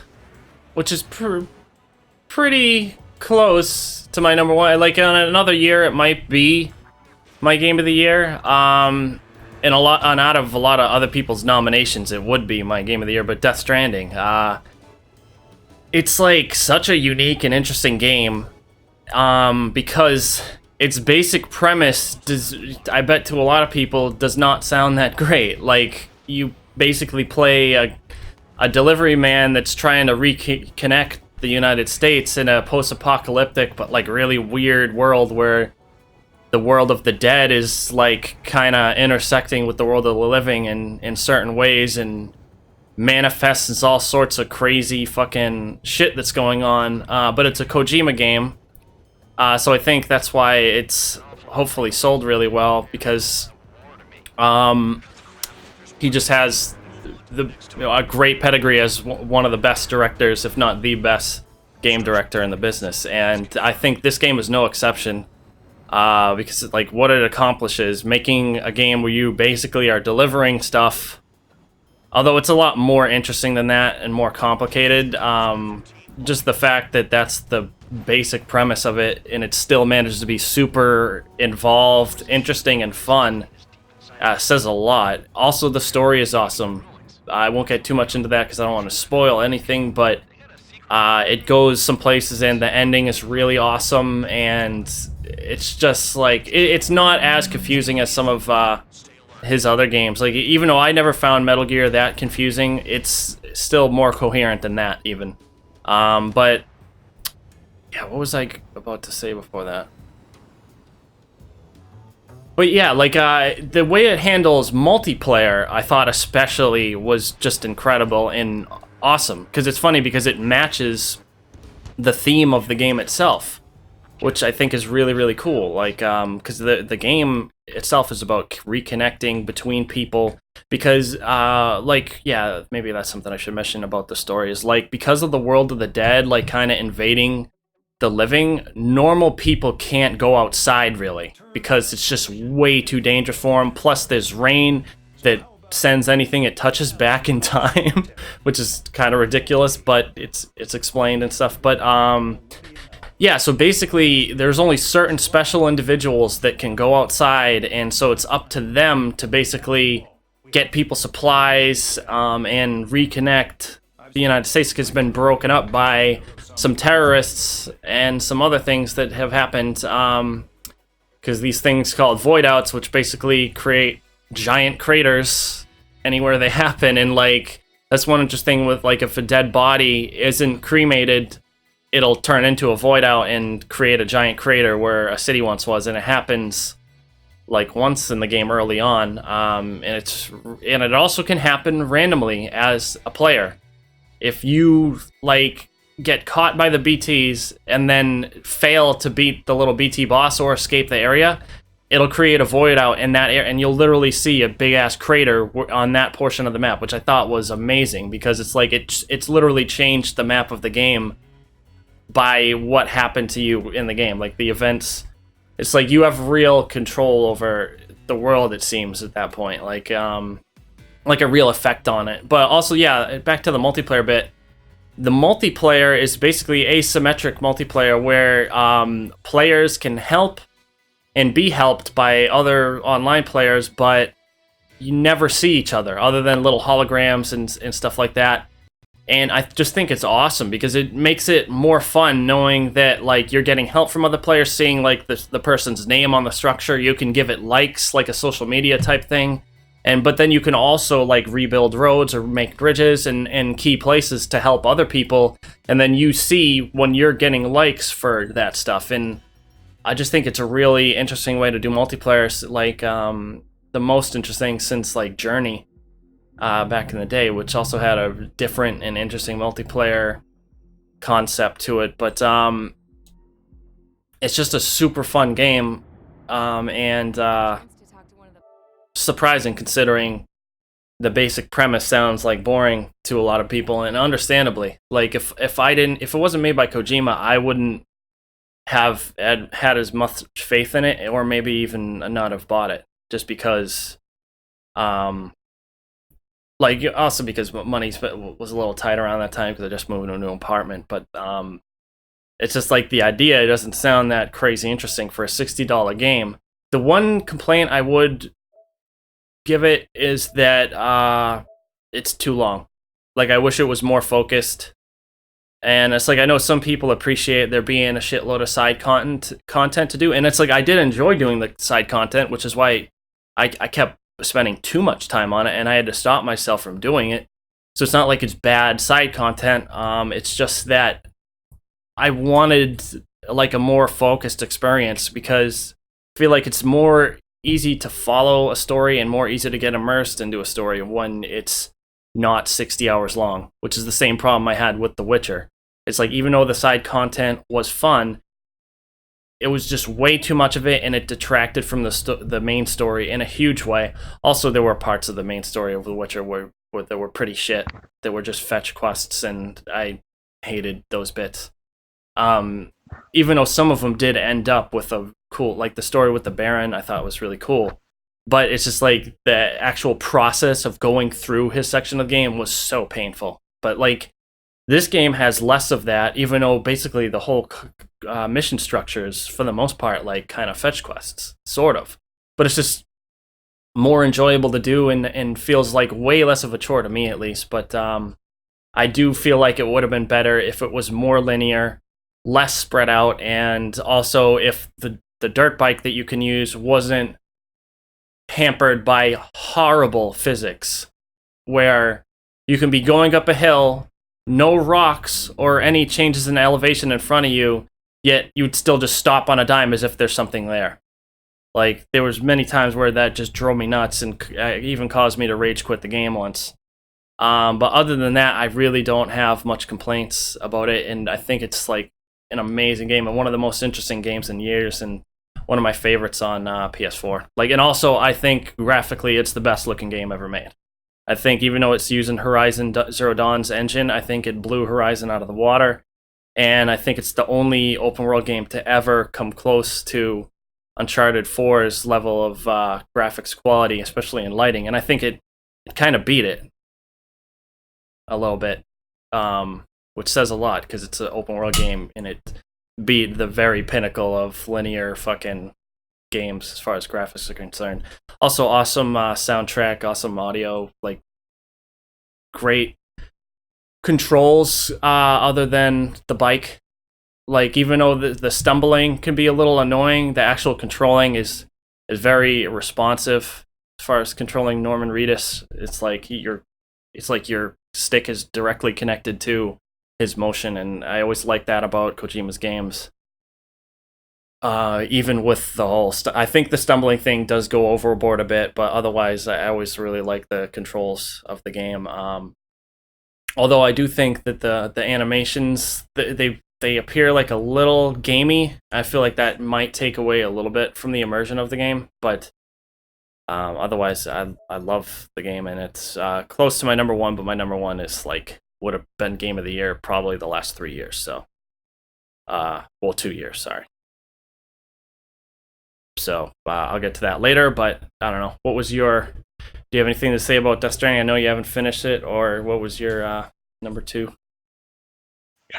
which is pretty close to my number 1. Like on another year, it might be my game of the year. And out of a lot of other people's nominations, it would be my game of the year. But Death Stranding, it's like such a unique and interesting game, because its basic premise I bet to a lot of people does not sound that great. Like, you basically play a delivery man that's trying to reconnect the United States in a post-apocalyptic but like really weird world where the world of the dead is like kind of intersecting with the world of the living in certain ways and manifests as all sorts of crazy fucking shit that's going on. But it's a Kojima game, so I think that's why it's hopefully sold really well, because he just has a great pedigree as one of the best directors, if not the best game director in the business. And I think this game is no exception. Because like what it accomplishes, making a game where you basically are delivering stuff, although it's a lot more interesting than that and more complicated. Just the fact that that's the basic premise of it, and it still manages to be super involved, interesting, and fun, says a lot. Also, the story is awesome. I won't get too much into that because I don't want to spoil anything, but it goes some places, and the ending is really awesome, and it's just like it's not as confusing as some of his other games. Like, even though I never found Metal Gear that confusing, it's still more coherent than that even. But yeah, what was I about to say before that? But yeah, like the way it handles multiplayer, I thought especially was just incredible and awesome, because it's funny because it matches the theme of the game itself, which I think is really, really cool. Like, because the game itself is about reconnecting between people, because, like, yeah, maybe that's something I should mention about the story, is, like, because of the world of the dead, like, kind of invading the living, normal people can't go outside, really, because it's just way too dangerous for them. Plus, there's rain that sends anything it touches back in time, which is kind of ridiculous, but it's explained and stuff. But, yeah, so basically, there's only certain special individuals that can go outside, and so it's up to them to basically get people supplies and reconnect the United States, because it's been broken up by some terrorists and some other things that have happened, because these things called void outs, which basically create giant craters anywhere they happen, and like that's one interesting thing with, like, if a dead body isn't cremated, it'll turn into a void out and create a giant crater where a city once was, and it happens like once in the game early on, and it also can happen randomly as a player. If you like get caught by the BTs and then fail to beat the little BT boss or escape the area, it'll create a void out in that area, and you'll literally see a big ass crater on that portion of the map, which I thought was amazing, because it's like it's literally changed the map of the game by what happened to you in the game. Like, the events, it's like you have real control over the world, it seems, at that point, like a real effect on it. But also, yeah, back to the multiplayer bit, the multiplayer is basically asymmetric multiplayer where players can help and be helped by other online players, but you never see each other other than little holograms and stuff like that. And I just think it's awesome because it makes it more fun knowing that, like, you're getting help from other players, seeing, like, the person's name on the structure. You can give it likes, like a social media type thing. But then you can also, like, rebuild roads or make bridges and key places to help other people. And then you see when you're getting likes for that stuff. And I just think it's a really interesting way to do multiplayer. Like, the most interesting since, like, Journey. Back in the day, which also had a different and interesting multiplayer concept to it, but it's just a super fun game, and surprising considering the basic premise sounds like boring to a lot of people, and understandably. Like, if it wasn't made by Kojima, I wouldn't have had as much faith in it, or maybe even not have bought it, just because like, also because money was a little tight around that time because I just moved into a new apartment. But it's just like the idea, it doesn't sound that crazy interesting for a $60 game. The one complaint I would give it is that it's too long. Like, I wish it was more focused. And it's like, I know some people appreciate there being a shitload of side content to do. And it's like, I did enjoy doing the side content, which is why I kept spending too much time on it, and I had to stop myself from doing it. So it's not like it's bad side content. It's just that I wanted like a more focused experience because I feel like it's more easy to follow a story and more easy to get immersed into a story when it's not 60 hours long, which is the same problem I had with The Witcher. It's like, even though the side content was fun, it was just way too much of it, and it detracted from the main story in a huge way. Also, there were parts of the main story of The Witcher where that were pretty shit. That were just fetch quests, and I hated those bits. Even though some of them did end up with a cool, like the story with the Baron, I thought was really cool. But it's just like the actual process of going through his section of the game was so painful. But like, this game has less of that, even though basically the whole mission structure is, for the most part, like kind of fetch quests, sort of. But it's just more enjoyable to do and feels like way less of a chore to me, at least. But I do feel like it would have been better if it was more linear, less spread out, and also if the dirt bike that you can use wasn't hampered by horrible physics, where you can be going up a hill, no rocks or any changes in elevation in front of you, yet you'd still just stop on a dime as if there's something there. Like, there was many times where that just drove me nuts and even caused me to rage quit the game once. But other than that, I really don't have much complaints about it, and I think it's like an amazing game and one of the most interesting games in years, and one of my favorites on PS4. Like, and also I think graphically it's the best looking game ever made. I think even though it's using Horizon Zero Dawn's engine, I think it blew Horizon out of the water, and I think it's the only open world game to ever come close to Uncharted 4's level of graphics quality, especially in lighting, and I think it kind of beat it a little bit, which says a lot because it's an open world game and it beat the very pinnacle of linear fucking games as far as graphics are concerned. Also, awesome soundtrack, awesome audio, like great controls other than the bike. Like, even though the stumbling can be a little annoying, the actual controlling is very responsive as far as controlling Norman Reedus. It's like your stick is directly connected to his motion, and I always like that about Kojima's games. Even with the whole I think the stumbling thing does go overboard a bit, but otherwise I always really like the controls of the game. Although I do think that the animations, they appear like a little gamey. I feel like that might take away a little bit from the immersion of the game, but otherwise I love the game, and it's close to my number one, but my number one is like would have been game of the year probably the last 3 years. So, 2 years, sorry. So I'll get to that later, but I don't know. Do you have anything to say about Death Stranding? I know you haven't finished it, or what was your number two?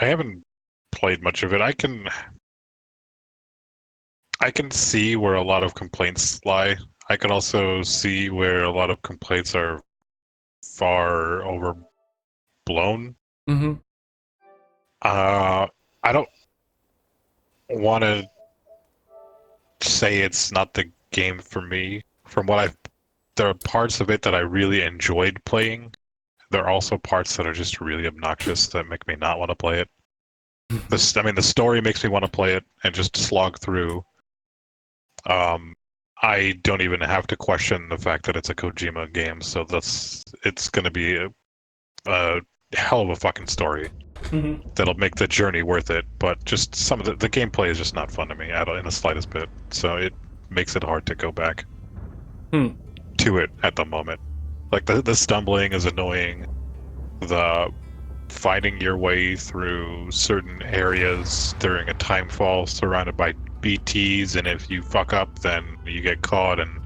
I haven't played much of it. I can see where a lot of complaints lie. I can also see where a lot of complaints are far overblown. Mm-hmm. I don't want to say it's not the game for me. There are parts of it that I really enjoyed playing. There are also parts that are just really obnoxious that make me not want to play it. The story makes me want to play it and just slog through. I don't even have to question the fact that it's a Kojima game, so it's going to be a hell of a fucking story. Mm-hmm. That'll make the journey worth it, but just some of the gameplay is just not fun to me in the slightest bit, so it makes it hard to go back to it at the moment. Like, the stumbling is annoying, the finding your way through certain areas during a timefall surrounded by BTs, and if you fuck up then you get caught, and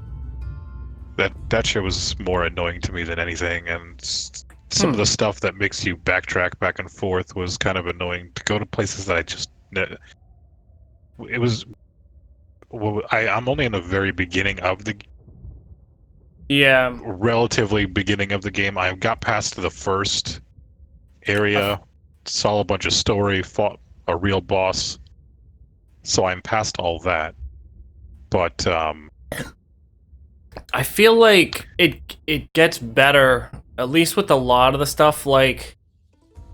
that shit was more annoying to me than anything, and some of the stuff that makes you backtrack back and forth was kind of annoying, to go to places that I'm only in the very beginning of the relatively beginning of the game. I got past the first area, saw a bunch of story, fought a real boss, so I'm past all that. But I feel like it gets better, at least with a lot of the stuff, like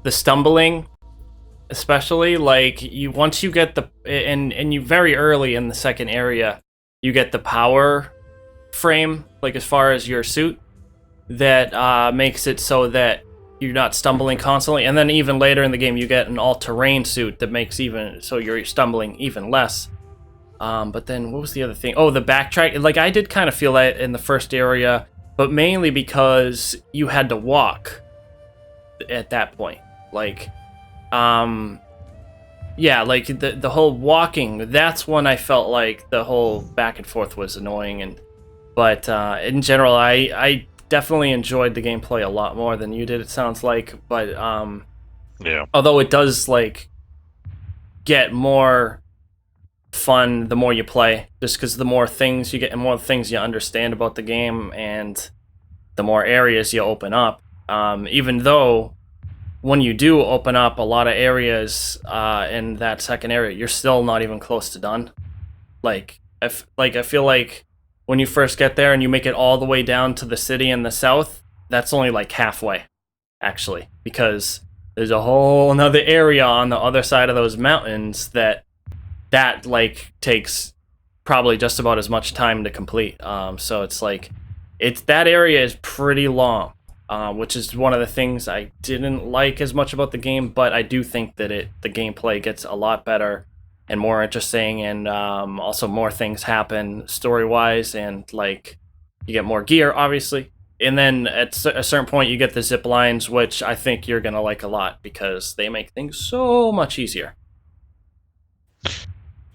the stumbling. especially like you once you get the and you very early in the second area, you get the power frame, like as far as your suit, that makes it so that you're not stumbling constantly. And then even later in the game, you get an all-terrain suit that makes even so you're stumbling even less. But then what was the other thing? Oh, the backtrack. Like I did kind of feel that in the first area, but mainly because you had to walk at that point. Like, yeah, like the whole walking. That's when I felt like the whole back and forth was annoying. But in general, I definitely enjoyed the gameplay a lot more than you did. It sounds like, but Yeah. although it does like get more fun the more you play, just because the more things you get and more things you understand about the game and the more areas you open up, even though when you do open up a lot of areas in that second area, you're still not even close to done. Like I feel like when you first get there and you make it all the way down to the city in the south, that's only like halfway, actually, because there's a whole another area on the other side of those mountains that like takes probably just about as much time to complete. So it's like that area is pretty long, which is one of the things I didn't like as much about the game. But I do think that the gameplay gets a lot better and more interesting, and also more things happen story wise, and like you get more gear, obviously. And then at a certain point, you get the zip lines, which I think you're gonna like a lot because they make things so much easier.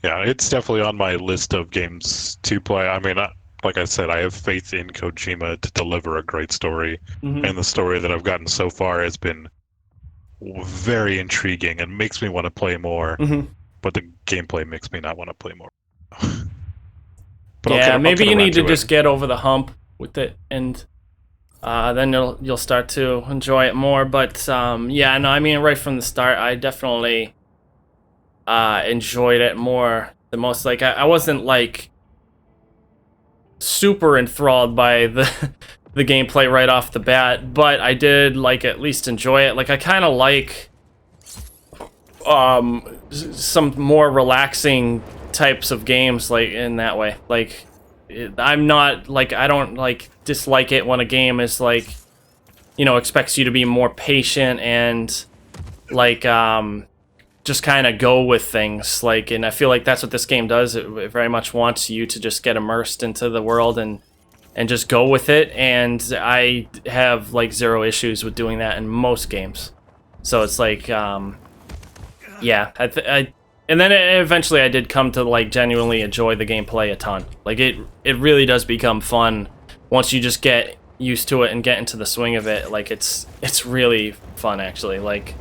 Yeah, it's definitely on my list of games to play. I mean, like I said, I have faith in Kojima to deliver a great story, and the story that I've gotten so far has been very intriguing and makes me want to play more. But the gameplay makes me not want to play more. But yeah, maybe you need to it. just get over the hump with it, and then you'll start to enjoy it more. But yeah, no, I mean, right from the start, I definitely enjoyed it more the most. Like I wasn't like super enthralled by the the gameplay right off the bat, but I did like at least enjoy it. Like I kind of like some more relaxing types of games, like in that way. Like I'm not like I don't like dislike it when a game is like, you know, expects you to be more patient and like just kind of go with things. Like, and I feel like that's what this game does. It very much wants you to just get immersed into the world and just go with it. And I have like zero issues with doing that in most games. So it's like, yeah, and then eventually I did come to like genuinely enjoy the gameplay a ton. Like it really does become fun once you just get used to it and get into the swing of it. Like it's really fun actually. Like,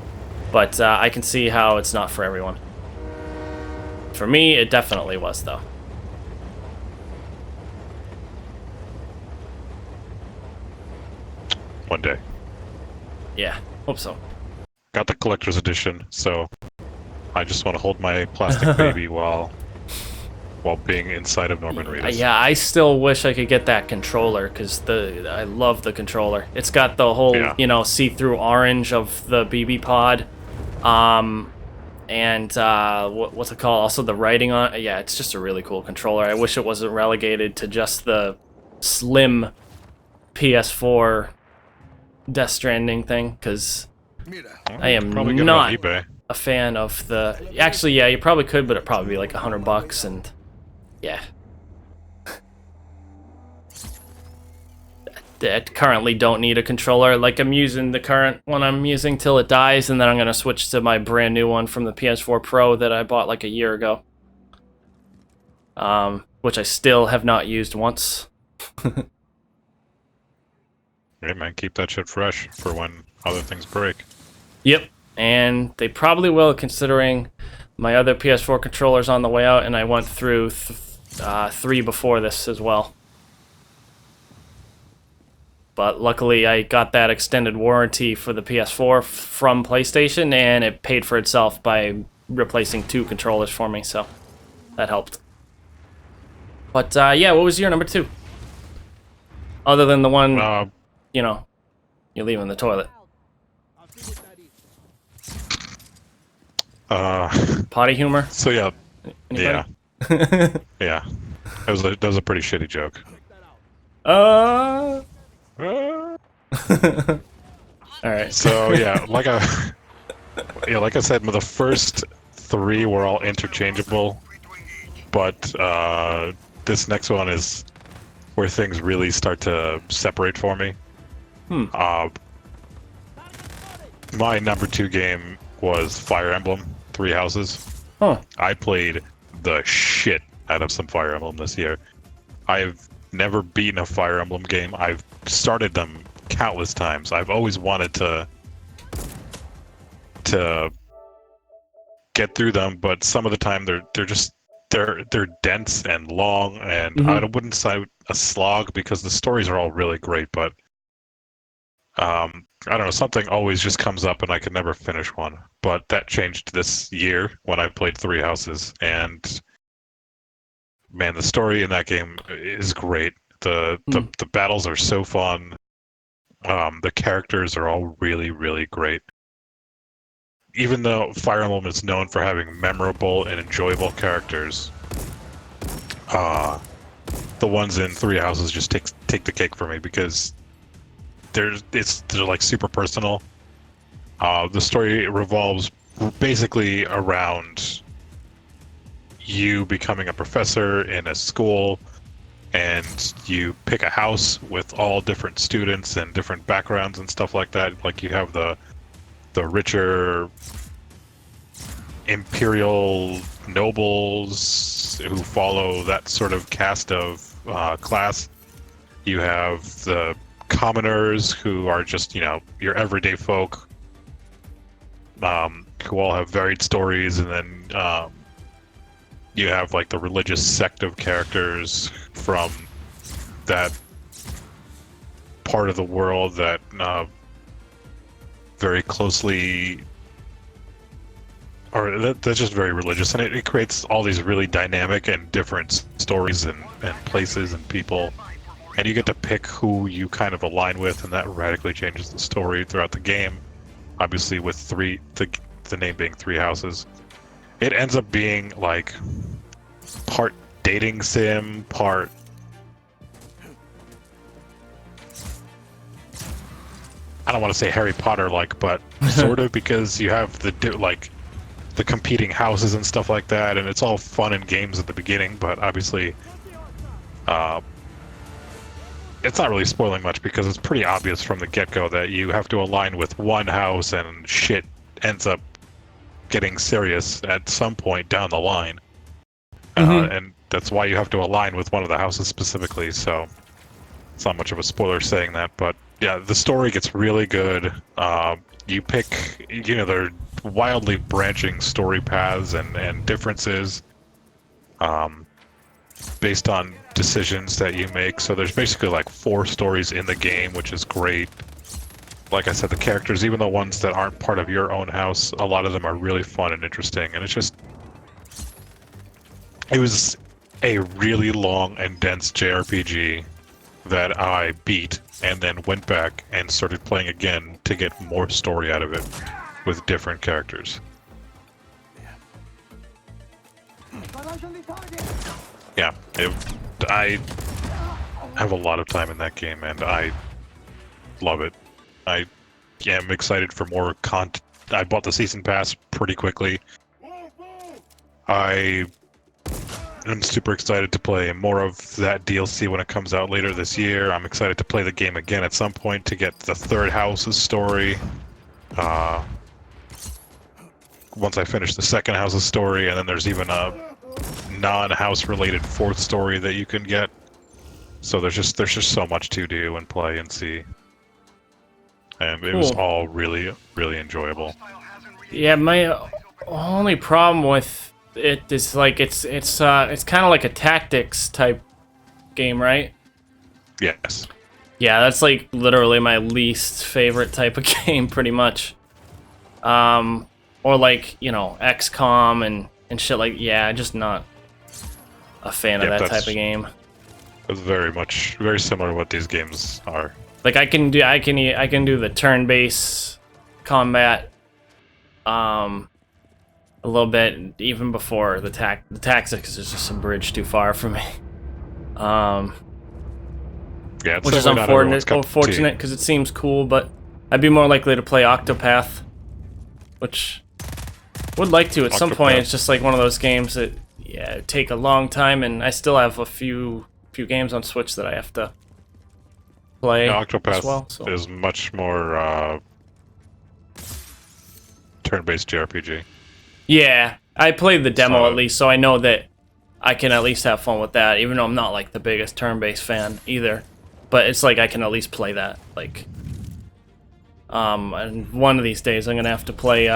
but I can see how it's not for everyone. For me, it definitely was though. One day. Yeah, hope so. Got the collector's edition, so I just want to hold my plastic baby while being inside of Norman Reedus. Yeah, I still wish I could get that controller because I love the controller. It's got the whole you know, see-through orange of the BB pod, and what's it called? Also the writing on it. Yeah, it's just a really cool controller. I wish it wasn't relegated to just the slim PS4 Death Stranding thing, because I am Probably get it not on eBay. a fan of the. Actually, yeah, you probably could, but it'd probably be like $100, and yeah. I currently don't need a controller. Like I'm using the current one I'm using till it dies, and then I'm gonna switch to my brand new one from the PS4 Pro that I bought like a year ago. Which I still have not used once. Hey man, keep that shit fresh for when other things break. Yep, and they probably will, considering my other PS4 controller's on the way out, and I went through 3 before this as well. But luckily, I got that extended warranty for the PS4 from PlayStation, and it paid for itself by replacing 2 controllers for me, so that helped. But yeah, what was your number 2? Other than the one, you know, you leave in the toilet. Potty humor? So yeah, Anybody? yeah. That was a pretty shitty joke. Uh. Uh, All right. So yeah, like I said, the first three were all interchangeable, but this next one is where things really start to separate for me. My number 2 game was Fire Emblem Three Houses. Huh. I played the shit out of some Fire Emblem this year. I've never beaten a Fire Emblem game. I've started them countless times. I've always wanted to get through them, but some of the time they're dense and long, and I wouldn't say a slog because the stories are all really great, but I don't know, something always just comes up and I could never finish one. But that changed this year when I played Three Houses, and man, the story in that game is great. The battles are so fun. The characters are all really, really great. Even though Fire Emblem is known for having memorable and enjoyable characters, the ones in Three Houses just take the cake for me because they're like super personal. The story revolves basically around you becoming a professor in a school, and you pick a house with all different students and different backgrounds and stuff like that. Like you have the richer imperial nobles who follow that sort of caste of class. You have the commoners who are just, your everyday folk, who all have varied stories, and then you have like the religious sect of characters from that part of the world that very closely, or that's just very religious, and it creates all these really dynamic and different stories and places and people, and you get to pick who you kind of align with, and that radically changes the story throughout the game. Obviously, with the name being Three Houses, it ends up being like part dating sim, part I don't want to say Harry Potter like, but sort of, because you have the competing houses and stuff like that, and it's all fun and games at the beginning, but obviously it's not really spoiling much because it's pretty obvious from the get-go that you have to align with one house and shit ends up getting serious at some point down the line. And that's why you have to align with one of the houses specifically, so it's not much of a spoiler saying that, but yeah, the story gets really good. You pick, they're wildly branching story paths and differences based on decisions that you make. So there's basically like 4 stories in the game, which is great. Like I said, the characters, even the ones that aren't part of your own house, a lot of them are really fun and interesting. And it was a really long and dense JRPG that I beat and then went back and started playing again to get more story out of it with different characters. Yeah, I have a lot of time in that game and I love it. I am excited for more content. I bought the season pass pretty quickly. I'm super excited to play more of that DLC when it comes out later this year. I'm excited to play the game again at some point to get the third house's story. Once I finish the second house's story, and then there's even a non-house related fourth story that you can get. So there's just so much to do and play and see. And it was all really, really enjoyable. Yeah, my only problem with it is like it's kind of like a tactics type game, right? Yes. Yeah, that's like literally my least favorite type of game, pretty much. Or like, XCOM and shit like, yeah, just not a fan of that type of game. It's very similar to what these games are. Like I can do the turn-based combat, a little bit, even before the tactics is just a bridge too far for me. Yeah, it's Which is definitely not everyone's cup of tea. unfortunate because it seems cool, but I'd be more likely to play Octopath, which would like to at some point. Octopath. It's just like one of those games that it'd take a long time, and I still have a few games on Switch that I have to play Yeah, as Octopath well. So. is much more turn-based JRPG. Yeah, I played the demo So- at least, so I know that I can at least have fun with that, even though I'm not like the biggest turn-based fan either. But it's like I can at least play that. Like, and one of these days I'm gonna have to play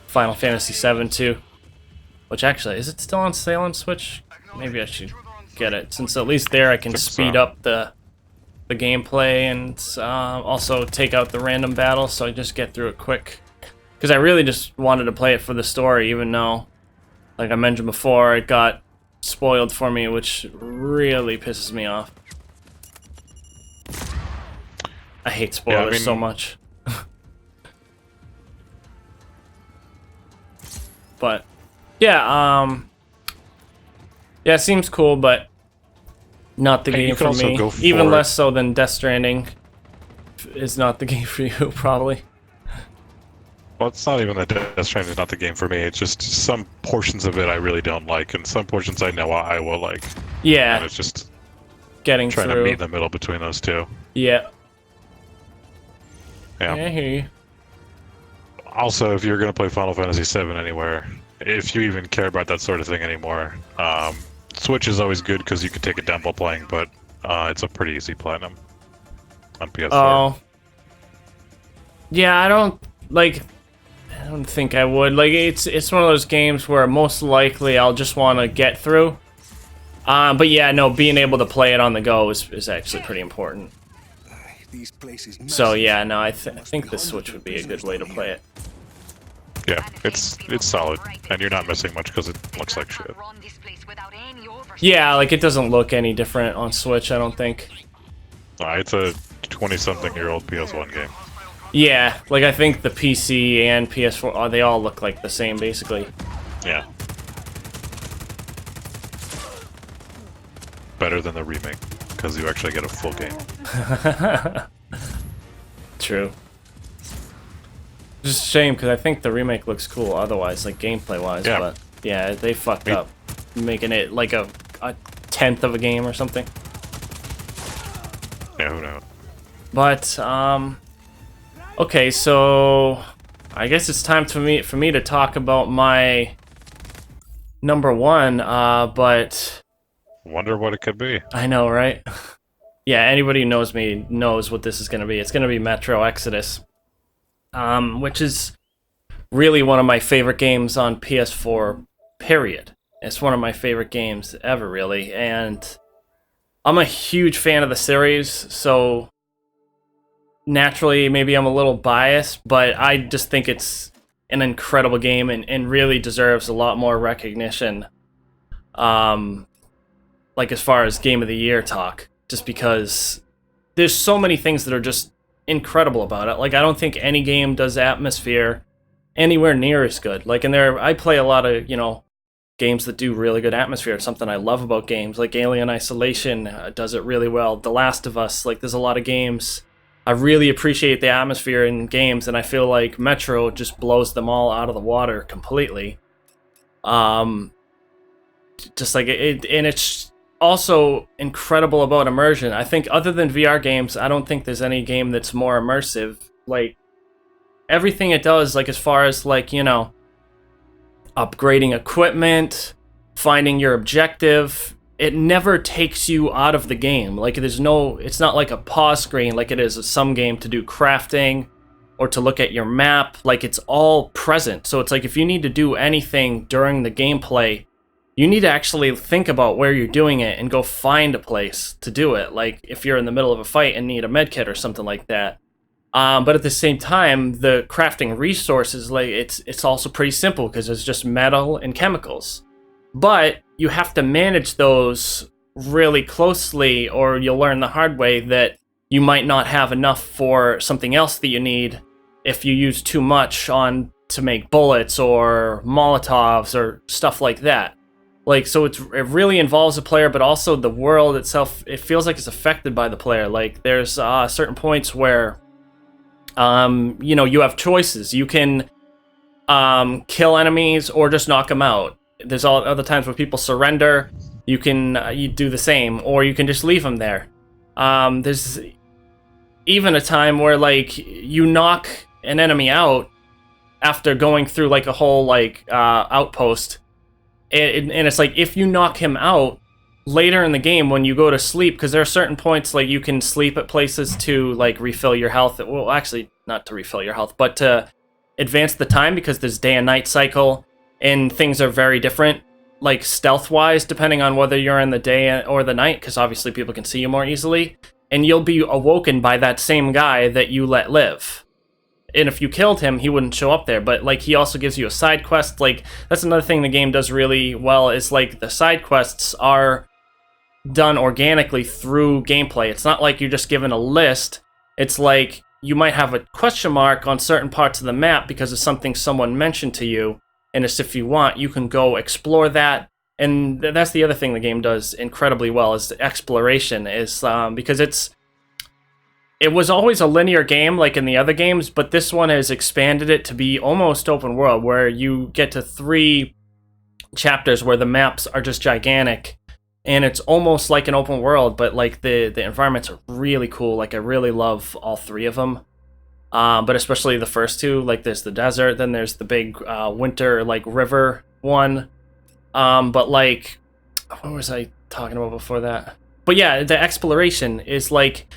Final Fantasy VII too. Which actually, is it still on sale on Switch? Maybe I should get it, since at least there I can Think speed so. up the gameplay and also take out the random battles, so I just get through it quick. Because I really just wanted to play it for the story, even though, like I mentioned before, it got spoiled for me, which really pisses me off. I hate spoilers so mean- much. But yeah, yeah, it seems cool, but not the Hey, you game could for also me. go Even for- less so than Death Stranding is not the game for you, probably. Well, it's not even that Death Stranding is not the game for me. It's just some portions of it I really don't like, and some portions I know I will like. And Yeah, it's just getting trying to through. meet in the middle between those two. Yeah. Yeah. I hear you. Also, if you're going to play Final Fantasy VII anywhere, if you even care about that sort of thing anymore, Switch is always good because you can take it down while playing, but it's a pretty easy platinum on PS4. Oh. Yeah, I don't think I would. Like, it's one of those games where most likely I'll just want to get through. But yeah, no, being able to play it on the go is actually pretty important. These places So yeah, no, I think the Switch would be a good way to play it. Yeah, it's solid, and you're not missing much because it looks like shit. Yeah, like it doesn't look any different on Switch, I don't think. It's a 20-something-year-old PS1 game. Yeah, like I think the PC and PS4, they all look like the same basically. Yeah. Better than the remake, because you actually get a full game. True. Just a shame because I think the remake looks cool otherwise, like gameplay wise. Yeah. But yeah, they fucked up, making it like a tenth of a game or something. Yeah, who knows? But okay, so I guess it's time for me to talk about my number one. But Wonder what it could be. I know, right? Yeah, anybody who knows me knows what this is going to be. It's going to be Metro Exodus, which is really one of my favorite games on PS4, period. It's one of my favorite games ever, really. And I'm a huge fan of the series, so naturally, maybe I'm a little biased, but I just think it's an incredible game and really deserves a lot more recognition. Like as far as Game of the Year talk. Just because there's so many things that are just incredible about it. Like, I don't think any game does atmosphere anywhere near as good. Like, I play a lot of, games that do really good atmosphere. It's something I love about games. Like, Alien Isolation does it really well. The Last of Us, like, there's a lot of games. I really appreciate the atmosphere in games, and I feel like Metro just blows them all out of the water completely. Just like, and it's also incredible about immersion. I think other than VR games, I don't think there's any game that's more immersive. Like, everything it does, like as far as like, upgrading equipment, finding your objective, it never takes you out of the game. Like it's not like a pause screen like it is in some game to do crafting or to look at your map. Like it's all present. So it's like if you need to do anything during the gameplay, you need to actually think about where you're doing it and go find a place to do it. Like if you're in the middle of a fight and need a medkit or something like that. But at the same time, the crafting resources, like it's also pretty simple because it's just metal and chemicals. But you have to manage those really closely, or you'll learn the hard way that you might not have enough for something else that you need if you use too much on to make bullets or Molotovs or stuff like that. Like, so it really involves the player, but also the world itself, it feels like it's affected by the player. Like, there's certain points where, you know, you have choices. You can kill enemies or just knock them out. There's all other times where people surrender. You can you do the same, or you can just leave them there. There's even a time where, like, you knock an enemy out after going through, like, a whole, like, outpost. And it's like, if you knock him out later in the game when you go to sleep, because there are certain points, like, you can sleep at places to, like, refill your health. Well, actually, not to refill your health, but to advance the time, because there's day and night cycle, and things are very different, like, stealth-wise, depending on whether you're in the day or the night, because obviously people can see you more easily, and you'll be awoken by that same guy that you let live. And if you killed him, he wouldn't show up there. But, like, he also gives you a side quest. Like, that's another thing the game does really well, is, like, the side quests are done organically through gameplay. It's not like you're just given a list. It's like you might have a question mark on certain parts of the map because of something someone mentioned to you. And as if you want, you can go explore that. And that's the other thing the game does incredibly well, is the exploration. Is because it was always a linear game like in the other games, but this one has expanded it to be almost open world, where you get to 3 chapters where the maps are just gigantic, and it's almost like an open world, but, like, the environments are really cool. Like, I really love all 3 of them, but especially the first 2. Like, there's the desert, then there's the big winter, like, river one, but, like, what was I talking about before that? But yeah, the exploration is, like,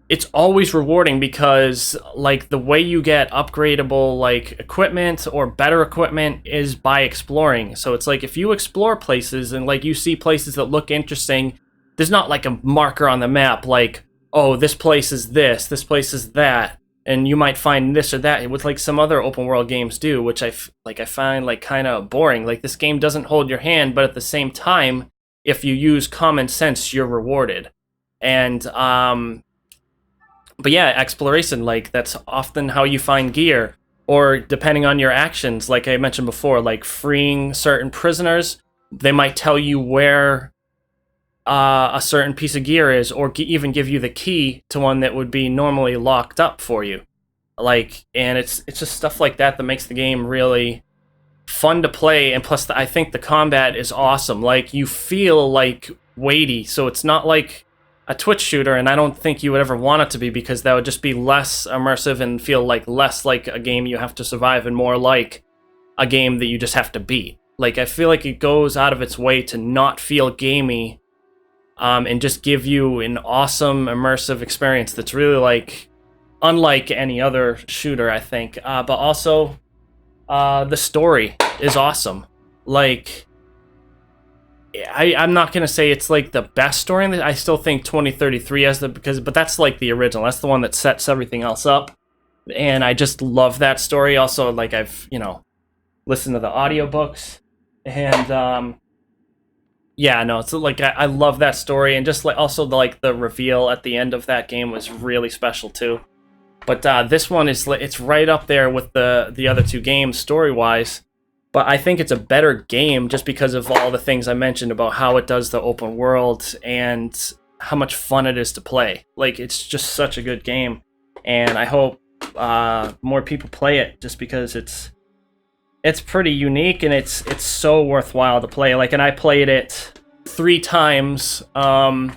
it's always rewarding, because, like, the way you get upgradable, like, equipment or better equipment is by exploring. So it's like, if you explore places and, like, you see places that look interesting, there's not, like, a marker on the map like, oh, this place is this place is that, and you might find this or that, with, like, some other open world games do, which I find, like, kind of boring. Like, this game doesn't hold your hand, but at the same time, if you use common sense, you're rewarded. And but yeah, exploration, like, that's often how you find gear, or depending on your actions, like I mentioned before, like freeing certain prisoners, they might tell you where a certain piece of gear is, or even give you the key to one that would be normally locked up for you. Like, and it's just stuff like that that makes the game really fun to play, and plus I think the combat is awesome. Like, you feel, like, weighty, so it's not like a Twitch shooter, and I don't think you would ever want it to be, because that would just be less immersive and feel like less like a game you have to survive and more like a game that you just have to beat. Like, I feel like it goes out of its way to not feel gamey, and just give you an awesome immersive experience that's really, like, unlike any other shooter, I think. But also, the story is awesome. Like, I'm not gonna say it's, like, the best story in the, I still think 2033 has but that's, like, the original. That's the one that sets everything else up, and I just love that story. Also, like, I've, you know, listened to the audiobooks, and yeah, no, it's like, I love that story, and just, like, also the reveal at the end of that game was really special too. But this one is, it's right up there with the other 2 games story-wise. But I think it's a better game just because of all the things I mentioned about how it does the open world and how much fun it is to play. Like, it's just such a good game, and I hope more people play it, just because it's pretty unique, and it's so worthwhile to play. Like, and I played it 3 times. Oh,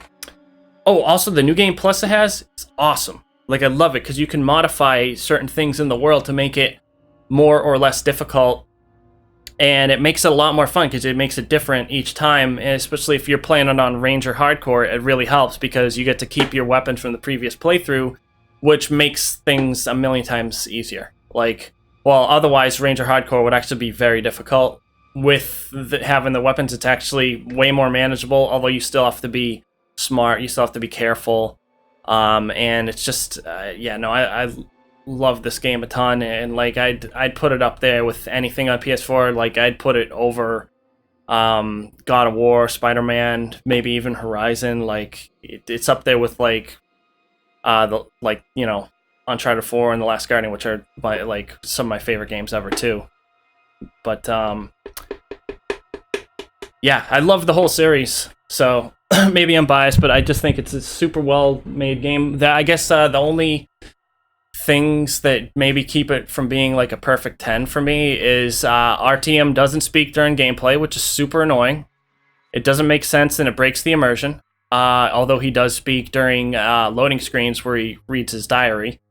also the New Game Plus it has, it's awesome. Like, I love it because you can modify certain things in the world to make it more or less difficult. And it makes it a lot more fun because it makes it different each time, and especially if you're playing it on Ranger Hardcore, it really helps because you get to keep your weapon from the previous playthrough, which makes things a million times easier. Like, well, otherwise Ranger Hardcore would actually be very difficult. With having the weapons, it's actually way more manageable, although you still have to be smart, you still have to be careful, and it's just, yeah, no, I love this game a ton, and, like, I'd put it up there with anything on PS4. Like, I'd put it over God of War, Spider-Man, maybe even Horizon. Like, it's up there with, like, you know, Uncharted 4 and The Last Guardian, which are some of my favorite games ever too. But yeah, I love the whole series. So maybe I'm biased, but I just think it's a super well made game. I guess the only things that maybe keep it from being like a perfect 10 for me is RTM doesn't speak during gameplay, which is super annoying. It doesn't make sense and it breaks the immersion. Although he does speak during loading screens where he reads his diary,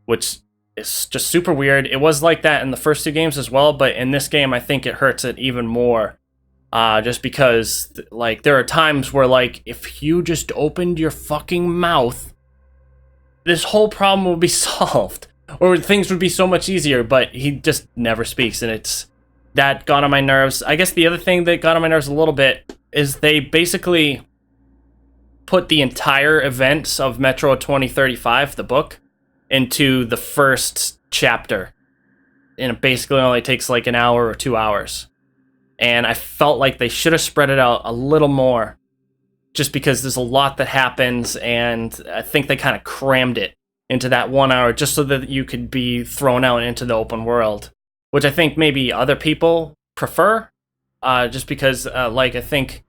which is just super weird. It was like that in the first two games as well, but in this game I think it hurts it even more. Just because like there are times where like if you just opened your fucking mouth, this whole problem would be solved, or things would be so much easier, but he just never speaks, and that got on my nerves. I guess the other thing that got on my nerves a little bit is they basically put the entire events of Metro 2035, the book, into the first chapter, and it basically only takes like an hour or 2 hours. And I felt like they should have spread it out a little more, just because there's a lot that happens, and I think they kind of crammed it into that 1 hour just so that you could be thrown out into the open world, which I think maybe other people prefer, just because, I think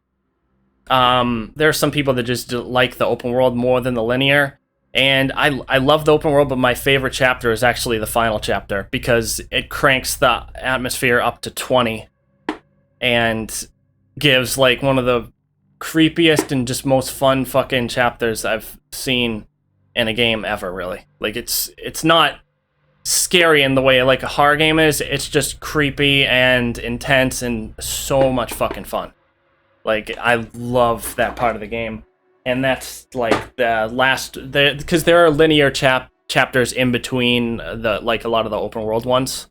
there are some people that just like the open world more than the linear, and I love the open world, but my favorite chapter is actually the final chapter, because it cranks the atmosphere up to 20, and gives like one of the creepiest and just most fun fucking chapters I've seen in a game ever, really. Like it's not scary in the way like a horror game is, it's just creepy and intense and so much fucking fun. Like I love that part of the game. And that's like the last, because there are linear chapters in between a lot of the open world ones.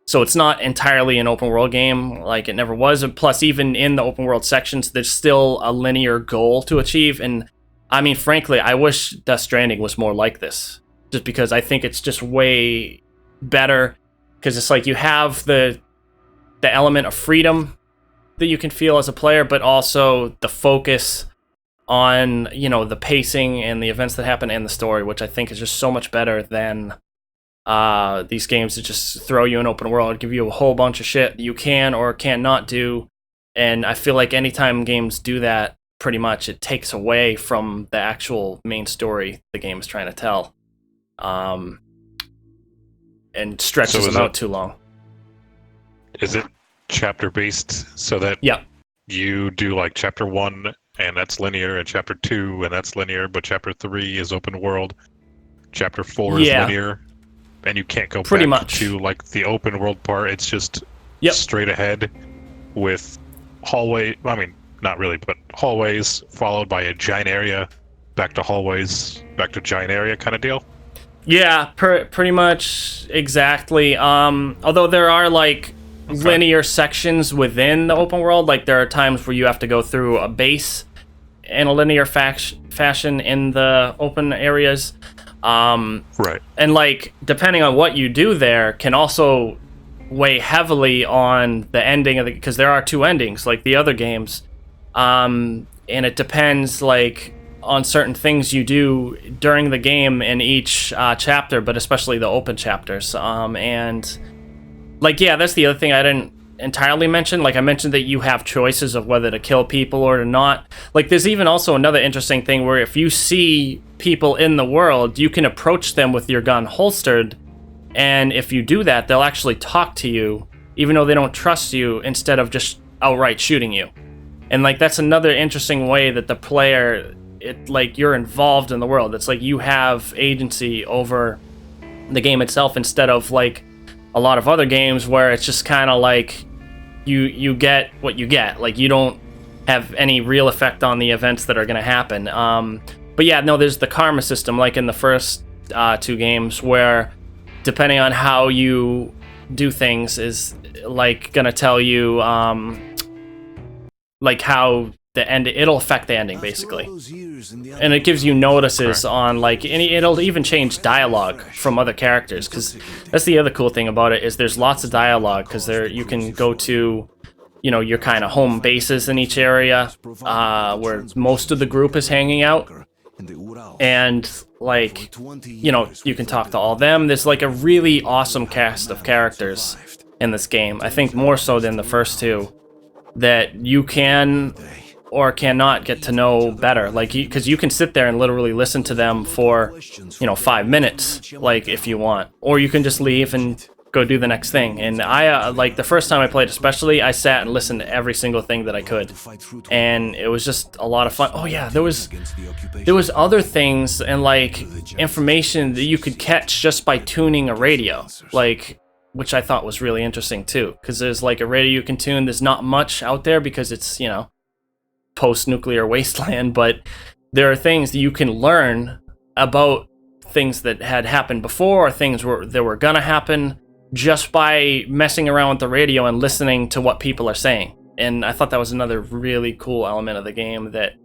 So it's not entirely an open world game, like it never was. And plus, even in the open world sections, there's still a linear goal to achieve. And I mean, frankly, I wish Death Stranding was more like this, just because I think it's just way better. Because it's like you have the element of freedom that you can feel as a player, but also the focus on, you know, the pacing and the events that happen and the story, which I think is just so much better than these games that just throw you an open world, give you a whole bunch of shit you can or cannot do. And I feel like anytime games do that, pretty much it takes away from the actual main story the game is trying to tell, and stretches them out too long. Is it chapter based so that you do like chapter 1 and that's linear, and chapter 2 and that's linear, but chapter 3 is open world, chapter 4 is linear, and you can't go pretty back much to like the open world part? It's just straight ahead with hallway. I mean, not really, but hallways followed by a giant area, back to hallways, back to giant area kind of deal. Yeah, pretty much exactly. Although there are like linear sections within the open world, like there are times where you have to go through a base in a linear fashion in the open areas. Right. And like depending on what you do there can also weigh heavily on the ending of because there are two endings like the other games. And it depends like on certain things you do during the game in each chapter, but especially the open chapters. And like, yeah, that's the other thing I didn't entirely mention. Like I mentioned that you have choices of whether to kill people or to not. Like there's even also another interesting thing where if you see people in the world, you can approach them with your gun holstered. And if you do that, they'll actually talk to you, even though they don't trust you, instead of just outright shooting you. And like that's another interesting way that the player, like you're involved in the world. It's like you have agency over the game itself instead of like a lot of other games where it's just kind of like you get what you get. Like you don't have any real effect on the events that are going to happen. But yeah, no, there's the karma system like in the first two games where depending on how you do things is like going to tell you like how the end, it'll affect the ending basically. And it gives you notices on like, and it'll even change dialogue from other characters, because that's the other cool thing about it is there's lots of dialogue, because there you can go to, you know, your kind of home bases in each area where most of the group is hanging out, in the Ural. And like, For 20 you know, years you we can fought talk in to all them. There's like a really awesome cast of characters in this game. I think more so than the first two, that you can or cannot get to know better. Like, because you can sit there and literally listen to them for, you know, 5 minutes, like if you want, or you can just leave and go do the next thing. And I like the first time I played, especially, I sat and listened to every single thing that I could, and it was just a lot of fun. Oh yeah, there was other things and like information that you could catch just by tuning a radio, like, which I thought was really interesting too, because there's like a radio you can tune. There's not much out there because it's, you know, post-nuclear wasteland, but there are things that you can learn about things that had happened before, or things that were gonna happen, just by messing around with the radio and listening to what people are saying. And I thought that was another really cool element of the game that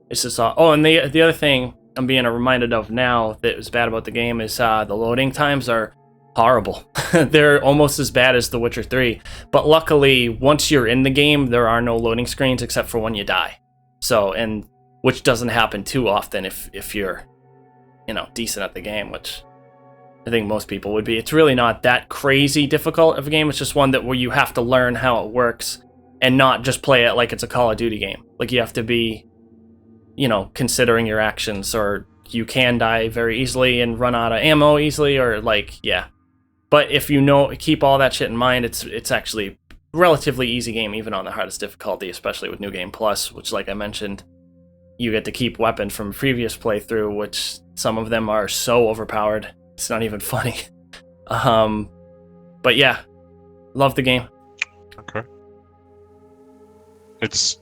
it's just oh, and the other thing I'm being reminded of now that was bad about the game is the loading times are horrible. They're almost as bad as The Witcher 3, but luckily once you're in the game there are no loading screens except for when you die. So, and which doesn't happen too often if you're, you know, decent at the game, which I think most people would be. It's really not that crazy difficult of a game. It's just one that where you have to learn how it works and not just play it like it's a Call of Duty game. Like, you have to be, you know, considering your actions, or you can die very easily and run out of ammo easily, or like, yeah. But if you know, keep all that shit in mind, it's actually relatively easy game, even on the hardest difficulty, especially with New Game Plus, which, like I mentioned, you get to keep weapons from previous playthrough, which some of them are so overpowered, it's not even funny. But yeah, love the game. Okay. It's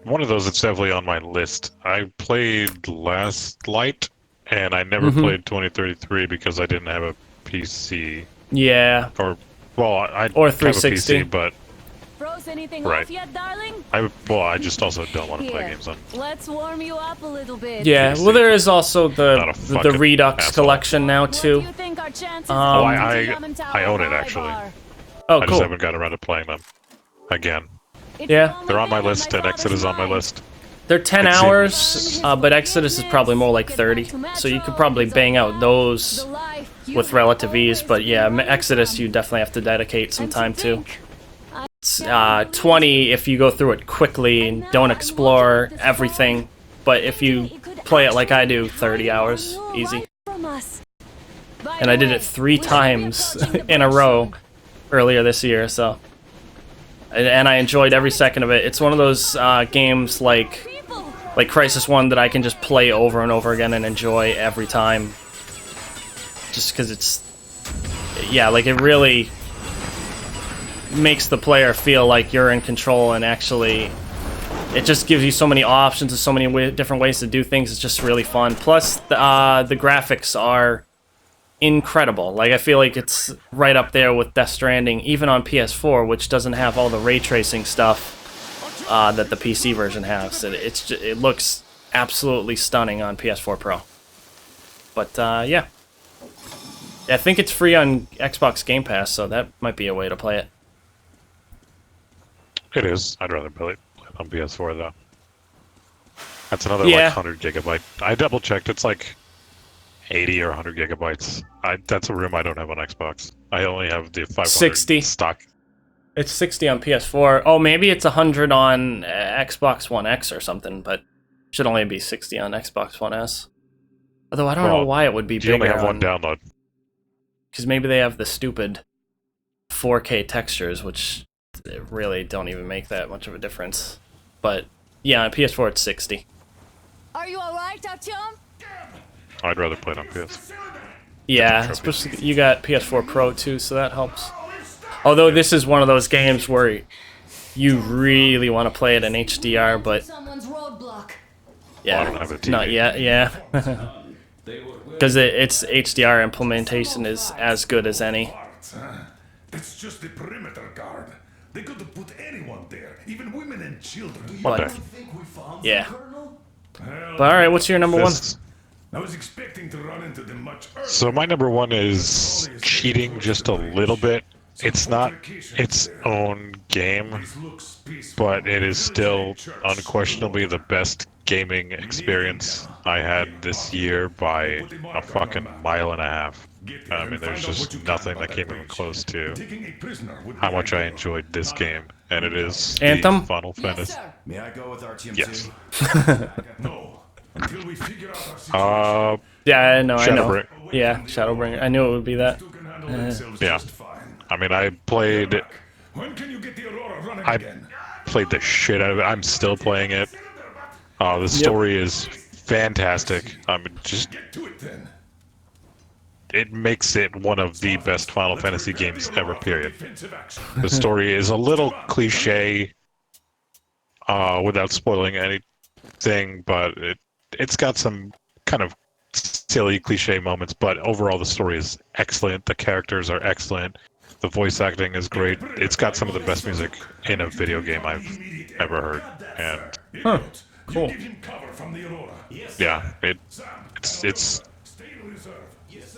one of those that's definitely on my list. I played Last Light, and I never played 2033 because I didn't have a PC. Yeah. Or, well, I or have a 360, PC, but Froze anything Right. off yet, darling? I just also don't want to play Here, games on. let's warm you up a little bit. yeah. Well, there is also Not the a fucking Redux asshole. collection now What do too. you think our chances Oh, of I Diamond Tower own it, High actually. are? Oh, I just cool. haven't gotten around to playing them again. It's Yeah. the only They're on my thing list, and father's Exodus is on my mind. list. They're 10 It hours, but Exodus is probably more like 30. So you could probably bang out those The life you with have relative ease. always But yeah, dreamed Exodus of. you definitely have to dedicate some And time to. think, It's 20 if you go through it quickly and don't explore everything. But if you play it like I do, 30 hours, easy. And I did it 3 times in a row earlier this year, so. And I enjoyed every second of it. It's one of those games like Crysis 1 that I can just play over and over again and enjoy every time. Just because it's, yeah, like it really makes the player feel like you're in control, and actually it just gives you so many options and so many different ways to do things. It's just really fun. Plus the graphics are incredible. Like, I feel like it's right up there with Death Stranding, even on PS4, which doesn't have all the ray tracing stuff that the PC version has. It looks absolutely stunning on PS4 Pro. But yeah, I think it's free on Xbox Game Pass, so that might be a way to play it. It is. I'd rather play it on PS4 though. That's another Yeah. like 100 gigabyte. I double checked. It's like 80 or 100 gigabytes. That's a room I don't have on Xbox. I only have the 500 60. stock. It's 60 on PS4. Oh, maybe it's 100 on Xbox One X or something, but should only be 60 on Xbox One S. Although I don't know Well, why it would be You bigger only have one on, download. because maybe they have the stupid 4K textures, which really don't even make that much of a difference. But yeah, on PS4 it's 60. Are you alright, Artyom? I'd rather play it on PS. Yeah, especially you got PS4 Pro too, so that helps. Although this is one of those games where you really want to play it in HDR, but Someone's roadblock. yeah, I don't have a TV. not yet. Yeah, because its HDR implementation is as good as any. It's just the perimeter guard. They could have put anyone there, even women and children. One But day. yeah. But all right, what's your number one? This- I was expecting to run into them much earlier. So my number one is cheating just a little bit, it's not its own game, This looks peaceful. but it is still Church. unquestionably the best gaming experience I had this year by a fucking mile and a half. Get there I and mean, there's find out what just you can nothing about that came even bridge. close to Taking a prisoner would be how much I ideal. enjoyed this game, and it is Anthem? the Final Yes, Fantasy. sir. May I go with Artyom Yes. too? No, until we figure out our situation. Yeah, I know. Shadowbring. Yeah, Shadowbringer. I knew it would be that. Two can handle themselves Yeah. just fine. I mean, I played When can you get the Aurora running I- again? the shit out of it. I'm still playing it. The story is fantastic. I mean, just Get to it then. it makes it one of the best Final Fantasy games ever. Period. Defensive action. The story is a little cliche, without spoiling anything, but it's got some kind of silly cliche moments. But overall, the story is excellent. The characters are excellent. The voice acting is great. It's got some of the best music in a video game I've ever heard. And Idiot. Cool. You give him cover from the Aurora. yeah, Sam, it's stay in reserve.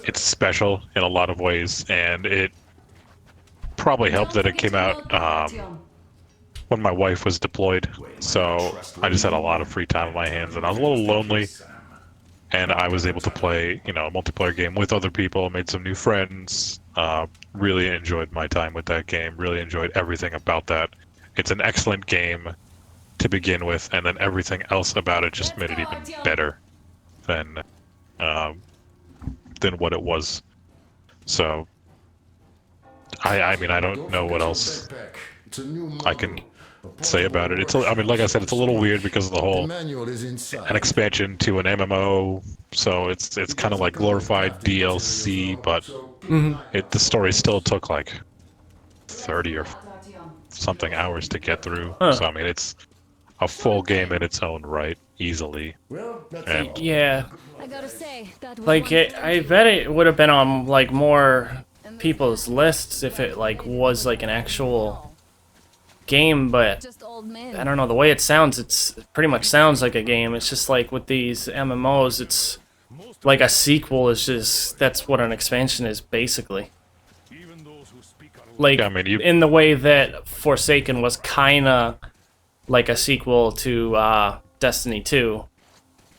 it's special in a lot of ways, and it probably helped that it came out when my wife was deployed. So I just had a lot of free time on my hands, and I was a little lonely. And I was able to play, a multiplayer game with other people, made some new friends. Really enjoyed my time with that game. Really enjoyed everything about that. It's an excellent game to begin with, and then everything else about it just made it even better than what it was. So, I mean, I don't know what else I can say about it. Like I said, it's a little weird because of the whole manual is inside. an expansion to an MMO, so it's kind of like glorified DLC, but the story still took like 30 or something hours to get through. Huh. So I mean, it's a full game in its own right, easily. Well, that's And Yeah, I gotta say, that was like one I bet it would have been on like more people's lists if it like was like an actual game, but just old man. I don't know, the way it sounds, it pretty much sounds like a game. It's just like with these MMOs, it's like a sequel is just, that's what an expansion is basically. Even those who speak our Like, Yeah, I mean, in the way that Forsaken was kinda like a sequel to Destiny 2,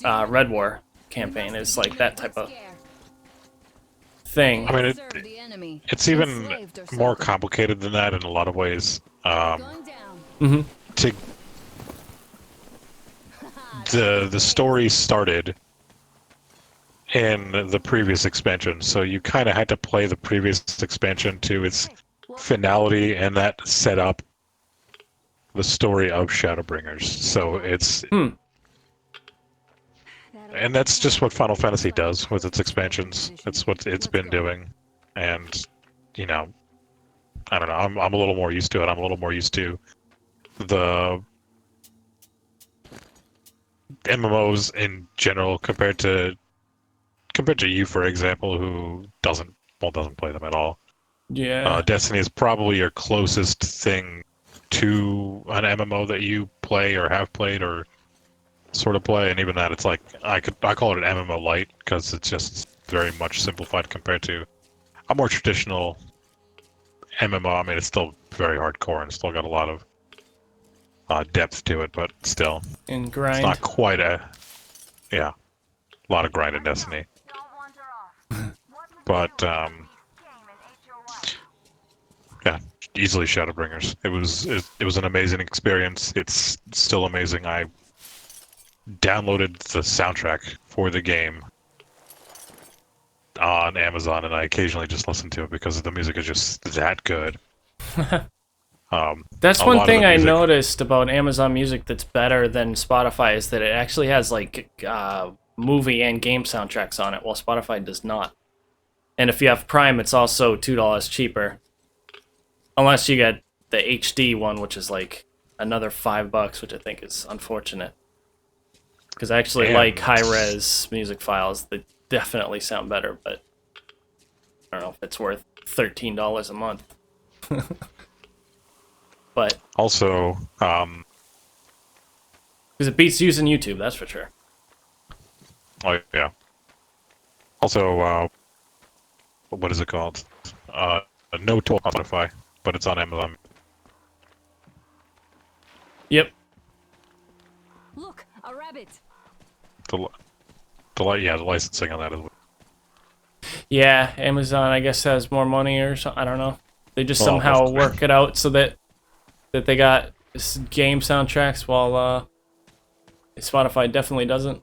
Red War campaign is like that type of thing. I mean, Serve the enemy. it's even Enslaved or more something. complicated than that in a lot of ways. Going down. To the story started in the previous expansion, so you kind of had to play the previous expansion to its finality, and that set up the story of Shadowbringers. So it's and that's just what Final Fantasy does with its expansions. It's what it's been doing, and I don't know. I'm a little more used to it. I'm a little more used to the MMOs in general compared to you, for example, who doesn't play them at all. Yeah. Destiny is probably your closest thing to an MMO that you play or have played or sort of play, and even that, it's like I call it an MMO light because it's just very much simplified compared to a more traditional MMO. I mean, it's still very hardcore and still got a lot of depth to it, but still, And it's grind. not quite a lot of grind in Destiny. But yeah, easily Shadowbringers. It was an amazing experience. It's still amazing. I downloaded the soundtrack for the game on Amazon, and I occasionally just listen to it because the music is just that good. That's a one lot of thing the I music- noticed about Amazon Music that's better than Spotify is that it actually has like movie and game soundtracks on it, while Spotify does not. And if you have Prime, it's also $2 cheaper, unless you get the HD one, which is like another $5, which I think is unfortunate. Because I actually And- like high-res music files that definitely sound better, but I don't know if it's worth $13 a month. But Also, because it beats using YouTube, that's for sure. oh yeah. Also, what is it called? no tool on Spotify, but it's on Amazon. Yep. Look, a rabbit. The licensing on that is. Yeah, Amazon, I guess, has more money or something. I don't know. They just Well, somehow of course. work it out so that they got game soundtracks, while Spotify definitely doesn't.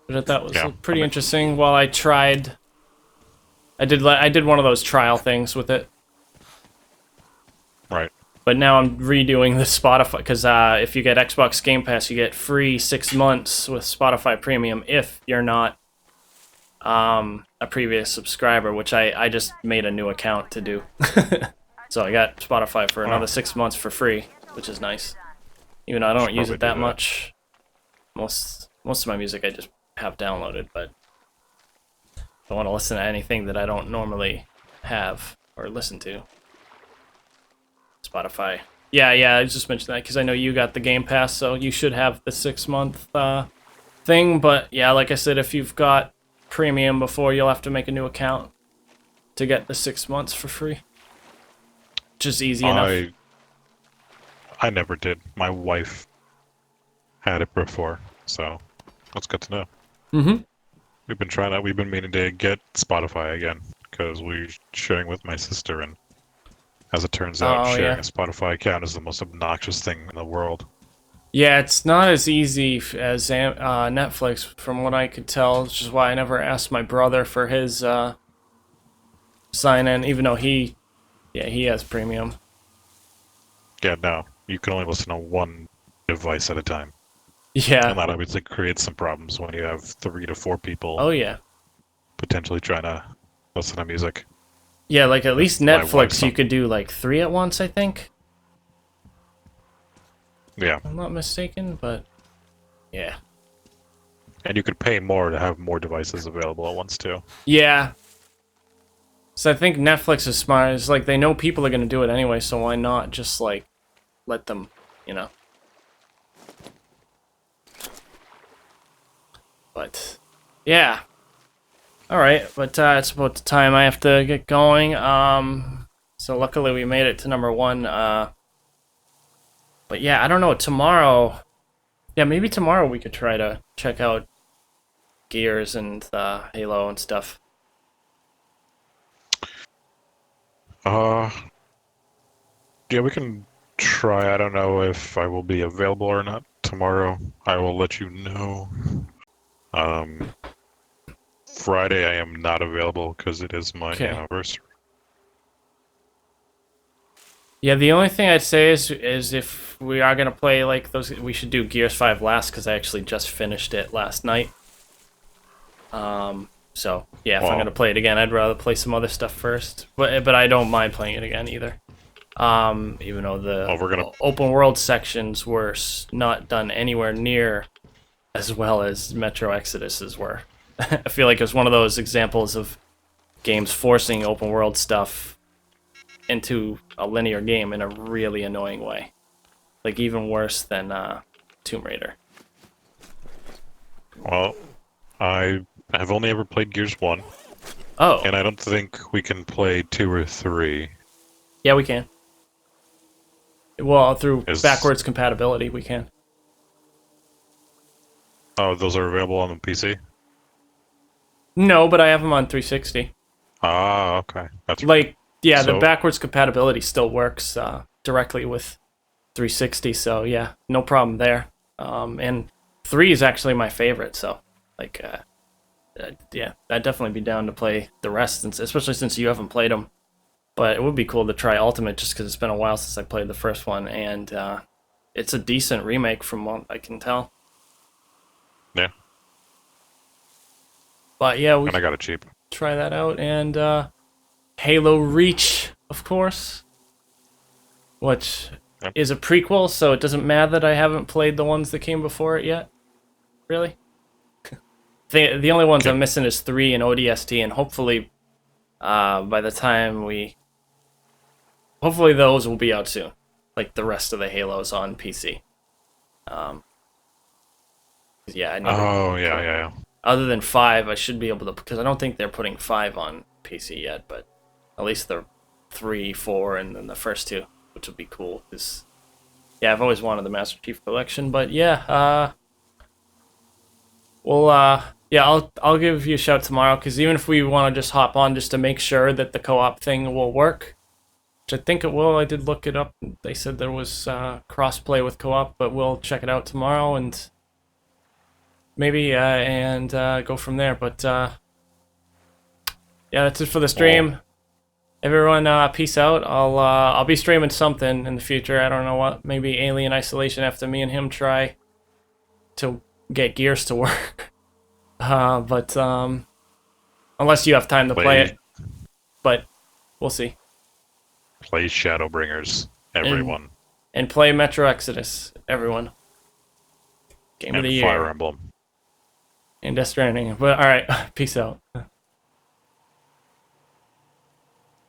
Which I thought was Yeah, pretty I mean- interesting. While I tried, I did one of those trial things with it. Right. But now I'm redoing the Spotify, because if you get Xbox Game Pass, you get free 6 months with Spotify Premium if you're not a previous subscriber, which I just made a new account to do. So I got Spotify for another 6 months for free, which is nice. Even though I don't Should use probably it that do that. much. Most of my music I just have downloaded, but if I want to listen to anything that I don't normally have or listen to, Spotify. Yeah, I just mentioned that because I know you got the Game Pass, so you should have the 6 month thing. But yeah, like I said, if you've got Premium before, you'll have to make a new account to get the 6 months for free. Just easy enough. I never did. My wife had it before, so that's good to know. Mm-hmm. We've been meaning to get Spotify again because we're sharing with my sister, and as it turns out, Oh, sharing yeah. a Spotify account is the most obnoxious thing in the world. Yeah, it's not as easy as Netflix, from what I could tell, which is why I never asked my brother for his sign-in, even though he has Premium. Yeah, no, you can only listen to one device at a time, Yeah. and that obviously creates some problems when you have 3 to 4 people Oh, yeah. potentially trying to listen to music. Yeah, like at least My wife's Netflix, you on- could do like 3 at once, I think. Yeah, I'm not mistaken, but yeah. and you could pay more to have more devices available at once too. Yeah. So I think Netflix is smart. It's like they know people are going to do it anyway, so why not just like let them, you know? But yeah. All right, but it's about the time I have to get going. So luckily we made it to number 1. But yeah, I don't know. Tomorrow, yeah, maybe tomorrow we could try to check out Gears and Halo and stuff. Yeah, we can try. I don't know if I will be available or not tomorrow. I will let you know. Friday I am not available because it is my Okay. anniversary. Yeah, the only thing I'd say is if we are gonna play like those, we should do Gears 5 last because I actually just finished it last night. So yeah, if I'm Well- gonna play it again, I'd rather play some other stuff first. But I don't mind playing it again either. Even though the Well, we're gonna- open world sections were not done anywhere near as well as Metro Exodus's were. I feel like it was one of those examples of games forcing open world stuff into a linear game in a really annoying way. Like even worse than Tomb Raider. Well, I have only ever played Gears 1, Oh, and I don't think we can play 2 or 3. yeah, we can. Well, through Is- backwards compatibility, we can. Oh, those are available on the PC? No, but I have them on 360. Ah, okay. That's Like, yeah, the So- backwards compatibility still works directly with 360, so yeah, no problem there. And 3 is actually my favorite, so like, yeah, I'd definitely be down to play the rest, especially since you haven't played them. But it would be cool to try Ultimate just because it's been a while since I played the first one, and it's a decent remake from what I can tell. Yeah, But yeah, we and I got it cheap. try that out, and Halo Reach, of course, which Yep. is a prequel, so it doesn't matter that I haven't played the ones that came before it yet. Really? The only ones Okay. I'm missing is 3 and ODST, and hopefully by the time hopefully those will be out soon, like the rest of the Halos on PC. Yeah, I never, Oh, yeah. other than 5, I should be able to, because I don't think they're putting 5 on PC yet, but at least the 3, 4, and then the first 2, which would be cool. Cause yeah, I've always wanted the Master Chief Collection, but yeah, yeah, I'll give you a shout tomorrow, because even if we want to just hop on just to make sure that the co-op thing will work, which I think it will. I did look it up. They said there was cross-play with co-op, but we'll check it out tomorrow and maybe go from there. But yeah, that's it for the stream. Everyone, peace out. I'll be streaming something in the future. I don't know what. Maybe Alien Isolation after me and him try to get Gears to work. But unless you have time to play it, but we'll see. Play Shadowbringers, everyone. And play Metro Exodus, everyone. Game of And the year. Fire Emblem. And Death Stranding. But alright, peace out.